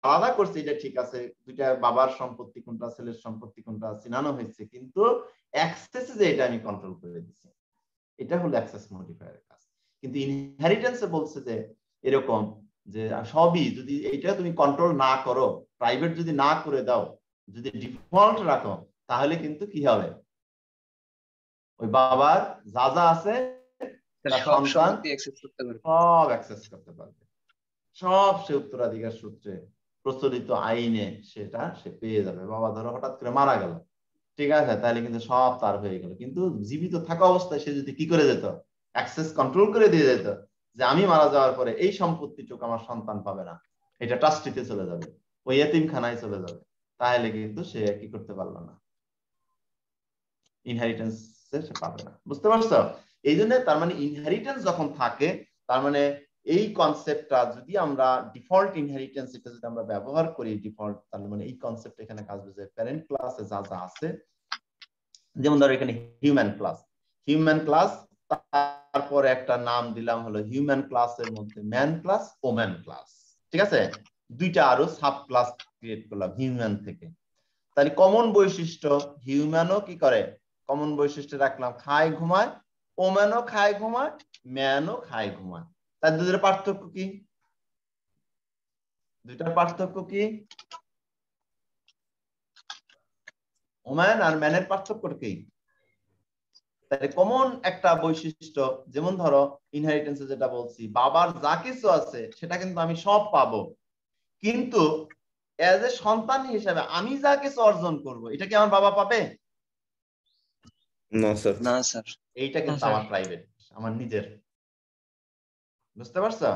আলাদা করছে, এটা ঠিক আছে, দুইটা বাবার সম্পত্তি কোনটা ছেলের সম্পত্তি কোনটা চিনানো হয়েছে, কিন্তু অ্যাক্সেস যে এটা আমি কন্ট্রোল করে দিচ্ছি, এটা হলো অ্যাক্সেস মডিফায়ারের কাজ। কিন্তু ইনহেরিটেন্সে বলছে যে এরকম যে সবই যদি এটা তুমি কন্ট্রোল না করো, প্রাইভেট যদি না করে দাও, যদি ডিফল্ট রাখো, তাহলে কিন্তু কি হবে, ওই বাবার যা যা আছে তার সন্তান সব অ্যাক্সেস করতে পারবে, সব সে উত্তরাধিকার সূত্রে প্রচলিত আইনে সেটা সে পেয়ে যাবে। বাবা ধরো হঠাৎ করে মারা গেল, ঠিক আছে, তাহলে কিন্তু সব তার হয়ে গেল, কিন্তু জীবিত থাকা অবস্থায় সে যদি কি করে যেত, অ্যাক্সেস কন্ট্রোল করে দিয়ে যেত যে আমি মারা যাওয়ার পরে এই সম্পত্তিটুকু আমার সন্তান পাবে না, এটা ট্রাস্টিতে চলে যাবে, ওই এতিমখানায় চলে যাবে, তাহলে কিন্তু সে কি করতে পারলো না, ইনহেরিটেন্স সে পাবে না। বুঝতে পারছো? এই জন্য তার মানে ইনহেরিটেন্স যখন থাকে, তার মানে এই কনসেপ্টটা যদি আমরা ডিফল্ট ইনহেরিটেন্স এটা যদি আমরা ব্যবহার করি ডিফল্ট, তার মানে এই কনসেপ্ট এখানে কাজ বুঝে প্যারেন্ট ক্লাসে যা যা আছে, যেমন ধরো এখানে হিউম্যান ক্লাস, তারপরে একটা নাম দিলাম হলো হিউম্যান ক্লাসের মধ্যে ম্যান ক্লাস, ওম্যান ক্লাস, ঠিক আছে, দুইটা আরো সাব ক্লাস ক্রিয়েট করলাম হিউম্যান থেকে। তাহলে কমন বৈশিষ্ট্য, হিউম্যানও কি করে, কমন বৈশিষ্ট্য রাখলাম খায় ঘুমায়, ওম্যানও খায় ঘুমায়, ম্যানও খায় ঘুমায়। তার দুটোর পার্থক্য কি, দুইটার পার্থক্য কি, ওম্যান আর ম্যানের পার্থক্য কি? তাহলে কমন একটা বৈশিষ্ট্য, যেমন ধরো ইনহেরিটেন্সে যেটা বলছি, বাবার যা কিছু আছে সেটা কিন্তু আমি সব পাবো, কিন্তু এজ এ সন্তান হিসেবে আমি যা কিছু অর্জন করব এটা কি আমার বাবা পাবে? না স্যার। না স্যার। এইটা কিন্তু আমার প্রাইভেট, আমার নিজের। বুঝতে পারছো?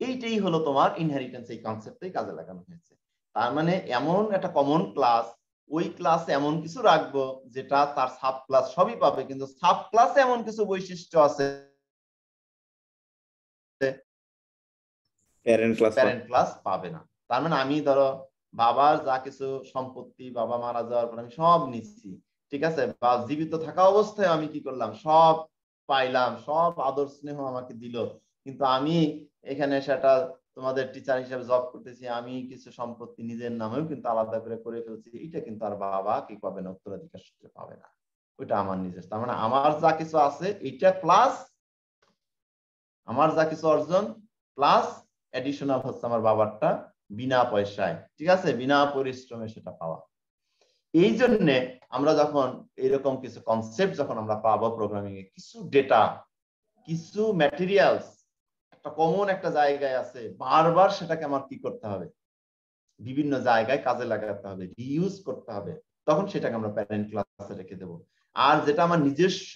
এইটাই হলো তোমার ইনহেরিটেন্স, এই কনসেপ্টটাই কাজে লাগানো হয়েছে। তার মানে এমন একটা কমন ক্লাস, ওই ক্লাসে এমন কিছু রাখবো যেটা তার সাব ক্লাস সবই পাবে, কিন্তু সাব ক্লাসে এমন কিছু বৈশিষ্ট্য আছে প্যারেন্ট ক্লাস পাবে না। তার মানে আমি ধরো বাবার যা কিছু সম্পত্তি বাবা মারা যাওয়ার পর আমি সব নিচ্ছি, ঠিক আছে, বা জীবিত থাকা অবস্থায় আমি কি করলাম, সব পাইলাম, সব আদর স্নেহ আমাকে দিল, কিন্তু আমি এখানে সেটা তোমাদের টিচার হিসেবে জব করতেছি, আমি কিছু সম্পত্তি নিজের নামেও কিন্তু আলাদা করে ফেলছি, এটা কিন্তু আর বাবা কি পাবে না, উত্তরাধিকার সূত্রে পাবে না, ওইটা আমার নিজের। তার মানে আমার যা কিছু আছে এইটা প্লাস আমার যা কিছু অর্জন প্লাস এডিশনাল হচ্ছে আমার বাবারটা বিনা পয়সায়, ঠিক আছে, বিনা পরিশ্রমে সেটা পাওয়া। এই জন্য আমরা যখন এরকম কিছু কনসেপ্ট যখন আমরা পাবো প্রোগ্রামিং এ, কিছু ডেটা, কিছু ম্যাটেরিয়ালস একটা কমন একটা জায়গায় আছে, বারবার সেটাকে আমার কি করতে হবে, বিভিন্ন জায়গায় কাজে লাগাতে হবে, রিইউজ করতে হবে, তখন সেটাকে আমরা প্যারেন্ট ক্লাসে রেখে দেব। আর যেটা আমার নিজস্ব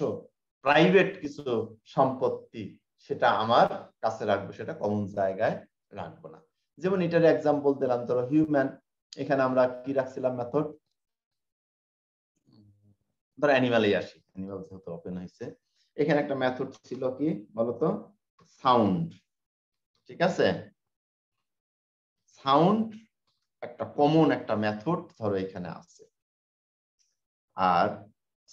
প্রাইভেট কিছু সম্পত্তি সেটা আমার কাছে রাখবো, সেটা কমন জায়গায় রাখবো না। যেমন এটার এক্সাম্পল দিলাম, ধরো হিউম্যান, এখানে আমরা কি রাখছিলাম মেথড, ধরো অ্যানিমালেই আসি, অ্যানিমাল যেহেতু ওপেন হয়েছে, এখানে একটা মেথড ছিল কি বলতো, সাউন্ড, ঠিক আছে, সাউন্ড একটা কমন একটা মেথড ধরো এখানে আছে। আর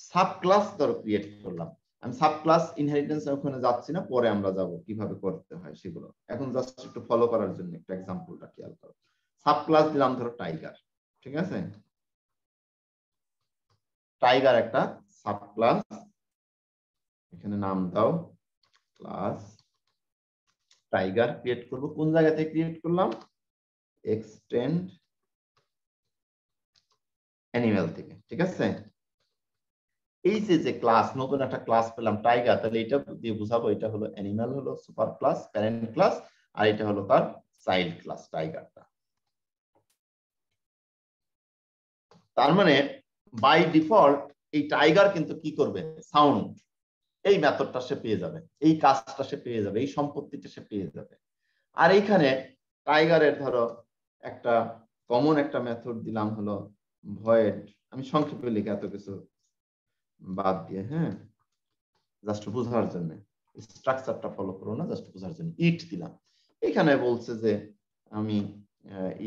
সাব ক্লাস ধরো ক্রিয়েট করলাম, আমি সাব ক্লাস ইনহেরিটেন্স ওখানে যাচ্ছি না, পরে আমরা যাব কিভাবে করতে হয় সেগুলো, এখন জাস্ট একটু ফলো করার জন্য একটা এক্সাম্পলটা খেয়াল করো। সাব ক্লাস দিলাম ধরো টাইগার, ঠিক আছে, টাইগার একটা সাব ক্লাস, এখানে নাম দাও ক্লাস টাইগার, ক্রিয়েট করব, কোন জায়গাতে ক্রিয়েট করলাম, এক্সটেন্ড অ্যানিমাল থেকে, ঠিক আছে। এই যে ক্লাস, নতুন একটা ক্লাস পেলাম টাইগার, তাহলে এটা দিয়ে বুঝাবো এটা হলো অ্যানিমাল, হলো সুপার ক্লাস প্যারেন্ট ক্লাস, আর এটা হলো তার চাইল্ড ক্লাস টাইগারটা। তার মানে বাই ডিফল্ট এই টাইগার কিন্তু কি করবে, সাউন্ড, এই মেথডটা সে পেয়ে যাবে, এই কাজটা সে পেয়ে যাবে, এই সম্পত্তিটা সে পেয়ে যাবে। আর এইখানে টাইগারের ধরো একটা কমন একটা মেথড দিলাম হলো ভয়েড, আমি সংক্ষেপে লিখে এত কিছু বাদ দিয়ে, হ্যাঁ, জাস্ট বোঝার জন্য, স্ট্রাকচারটা ফলো করো না, জাস্ট বোঝার জন্য ইট দিলাম। এখানে বলছে যে আমি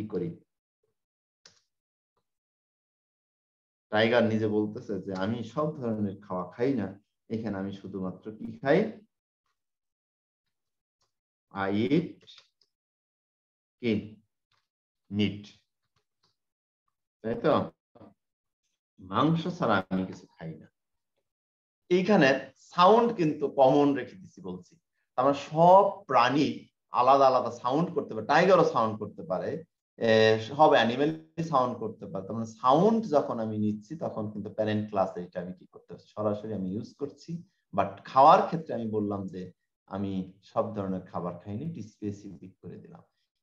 ই করি, টাইগার নিজে বলতেছে যে আমি সব ধরনের খাওয়া খাই না, এখানে আমি শুধুমাত্র কি খাই, আই ইট কি মিট, তাই তো, মাংস ছাড়া আমি কিছু খাই না। এইখানে সাউন্ড কিন্তু কমন রেখে দিচ্ছি বলছি, আমরা সব প্রাণী আলাদা আলাদা সাউন্ড করতে পারে, টাইগারও সাউন্ড করতে পারে, সব অ্যানিমেল সাউন্ড করতে পারে। তার মানে সাউন্ড যখন আমি নিচ্ছি তখন কিন্তু প্যারেন্ট ক্লাসে এটা আমি কি করতে পারছি, সরাসরি আমি ইউজ করছি। বাট খাওয়ার ক্ষেত্রে আমি বললাম যে আমি সব ধরনের খাবার খাইনি, এটি স্পেসিফিক করে দিলাম।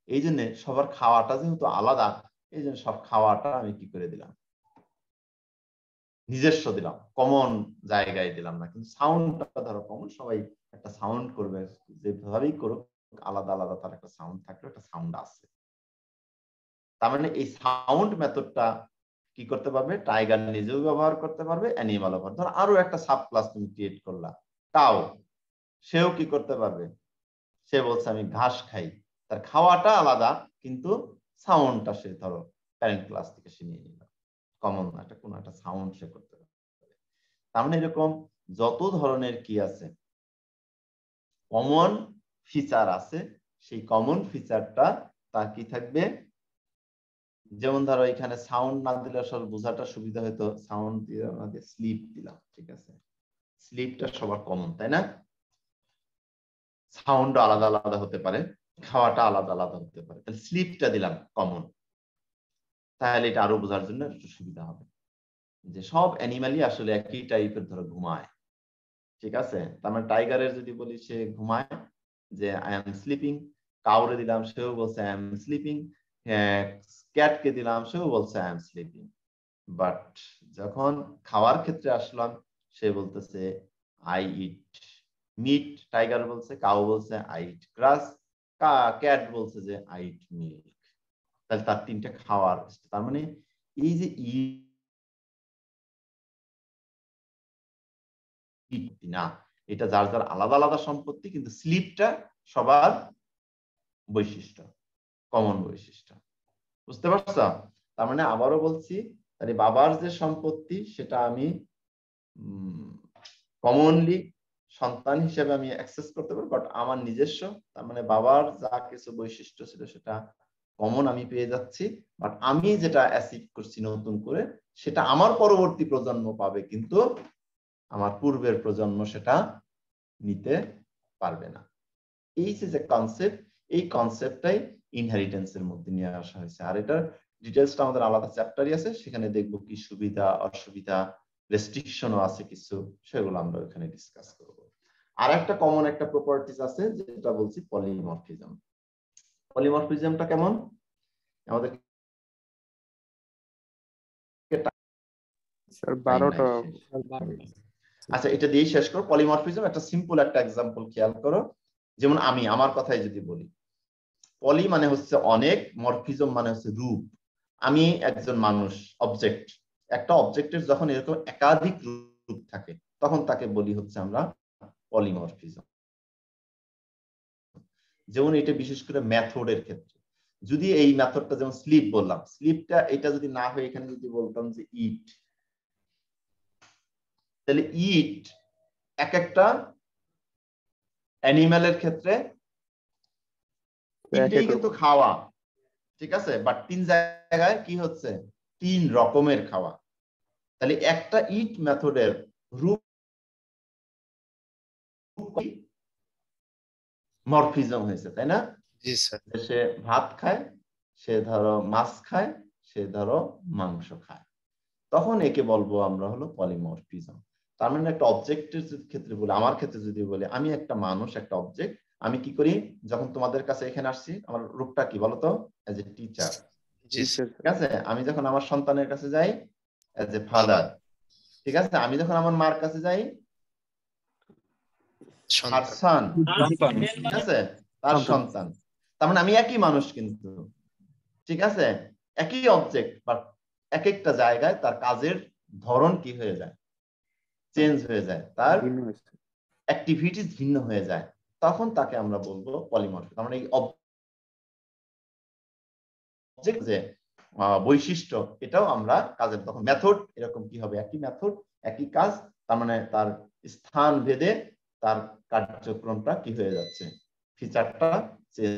এই জন্য সবার খাওয়াটা যেহেতু আলাদা, এই জন্য সব খাওয়াটা আমি কি করে দিলাম, নিজস্ব দিলাম, কমন জায়গায় দিলাম না। কিন্তু সাউন্ডটা ধরো কমন, সবাই একটা সাউন্ড করবে, যেভাবেই করুক আলাদা আলাদা তার একটা সাউন্ড থাকলে, একটা সাউন্ড আছে। তার মানে এই সাউন্ড মেথডটা কি করতে পারবে, টাইগার নিজেও ব্যবহার করতে পারবে, অ্যানিমাল ব্যবহার। ধরো আরো একটা সাব ক্লাস তুমি ক্রিয়েট করলা, তাও সেও কি করতে পারবে, সে বলছে আমি ঘাস খাই, তার খাওয়াটা আলাদা কিন্তু সাউন্ডটা সে ধরো প্যারেন্ট ক্লাস থেকে সে নিয়ে নিল, কমন একটা কোন একটা সাউন্ড সে করতে পারবে। তার মানে এরকম যত ধরনের কি আছে, কমন ফিচার আছে, সেই কমন ফিচারটা তার কি থাকবে, যেমন ধরো এখানে সাউন্ড না দিলে আসলে বোঝাটা সুবিধা হতো, সাউন্ড দিয়ে আমাদের স্লিপ দিলাম, ঠিক আছে, স্লিপটা সবার কমন, তাই না, সাউন্ড আলাদা আলাদা হতে পারে, খাওয়াটা আলাদা আলাদা হতে পারে, তাহলে স্লিপটা দিলাম কমন, তাহলে এটা আরো বোঝার জন্য একটু সুবিধা হবে যে সব অ্যানিমালই আসলে একই টাইপের ধরো ঘুমায়, ঠিক আছে। তার মানে টাইগারের যদি বলি সে ঘুমায়, যে আই এম স্লিপিং, কাউরে দিলাম সেও বলছে আই এম স্লিপিং, ক্যাটকে দিলাম সেও বলছে আই এম স্লিপিং। বাট যখন খাওয়ার ক্ষেত্রে আসলাম, সে বলতেছে আই ইট মিট, টাইগার বলছে, কাউ বলছে আই ইট গ্রাস, ক্যাট বলছে যে আই ইট মিল্ক। তাহলে তার তিনটা খাওয়ার, তার মানে এই যে না, এটা যার যার আলাদা আলাদা সম্পত্তি, কিন্তু স্লিপটা সবার বৈশিষ্ট্য, কমন বৈশিষ্ট্য, বুঝতে পারছো। তার মানে আবারও বলছি, তাহলে বাবার যে সম্পত্তি সেটা আমি কমনলি সন্তান হিসেবে আমি অ্যাক্সেস করতে পারবো, বাট আমার নিজস্ব, তার মানে বাবার যা কিছু বৈশিষ্ট্য ছিল সেটা কমন আমি পেয়ে যাচ্ছি, বাট আমি যেটা অ্যাচিভ করছি নতুন করে সেটা আমার পরবর্তী প্রজন্ম পাবে, কিন্তু আমার পূর্বের প্রজন্ম সেটা নিতে পারবে না। এই যে কনসেপ্ট, এই কনসেপ্টটাই ইনহেরিটেন্সের মধ্যে নিয়ে আসা হয়েছে। আর এটার ডিটেলসটা আমাদের আলাদা চ্যাপ্টারই আছে, সেখানে দেখবো কি সুবিধা অসুবিধা, রেস্ট্রিকশনও আছে কিছু, সেগুলো আমরা ওখানে ডিসকাস করব। আর একটা কমন একটা প্রপার্টিজ আছে যেটা বলছি পলিমরফিজম। পলিমরফিজমটা কেমন? আমাদের স্যার 12টা। আচ্ছা, এটা দিয়ে শেষ করো। পলিমরফিজম একটা সিম্পল একটা এক্সাম্পল খেয়াল করো। যেমন আমি আমার কথাই যদি বলি, পলি মানে হচ্ছে অনেক, মরফিজম মানে হচ্ছে রূপ। আমি একজন মানুষ, অবজেক্ট, একটা অবজেক্টের যখন এরকম একাধিক রূপ থাকে তখন তাকে বলি হচ্ছে আমরা পলিমরফিজম। যেমন এটা বিশেষ করে মেথডের ক্ষেত্রে, যদি এই মেথডটা যেমন স্লিপ বললাম, স্লিপটা এটা যদি না হয় এখানে যদি বলতাম যে ইট, তাহলে ইট এক একটা অ্যানিমেলের ক্ষেত্রে তিনটেই কিন্তু খাওয়া, ঠিক আছে, বাট তিন জায়গায় কি হচ্ছে, তিন রকমের খাওয়া। তাহলে একটা ইট মেথডের রূপ মরফিজম হয়েছে, তাই না? জি স্যার। সে ভাত খায়, সে ধরো মাছ খায়, সে ধরো মাংস খায়, তখন একে বলবো আমরা হলো পলিমরফিজম। তার মানে একটা অবজেক্টের ক্ষেত্রে বলি, আমার ক্ষেত্রে যদি বলি, আমি একটা মানুষ, একটা অবজেক্ট, আমি কি করি যখন তোমাদের কাছে এখানে আসছি, আমার রূপটা কি বলতো, as a teacher, G sir. ঠিক আছে। আমি যখন আমার সন্তানের কাছে যাই অ্যাজ এ ফাদার, ঠিক আছে। আমি যখন আমার মার কাছে যাই তার সন্তান, ঠিক আছে, তার সন্তান। তার মানে আমি একই মানুষ কিন্তু, ঠিক আছে, একই অবজেক্ট, বাট এক একটা জায়গায় তার কাজের ধরন কি হয়ে যায়, চেঞ্জ হয়ে যায়, তার অ্যাক্টিভিটিস ভিন্ন হয়ে যায়, তখন তাকে আমরা বলবো পলিমরফিক। তার মানে এই অবজেক্ট যে বৈশিষ্ট্য, এটাও আমরা কাজের, তখন মেথড এরকম কি হবে, একই মেথড একই কাজ, তার মানে তার স্থান ভেদে তার কার্যক্রমটা কি হয়ে যাচ্ছে, ফিচারটা চেঞ্জ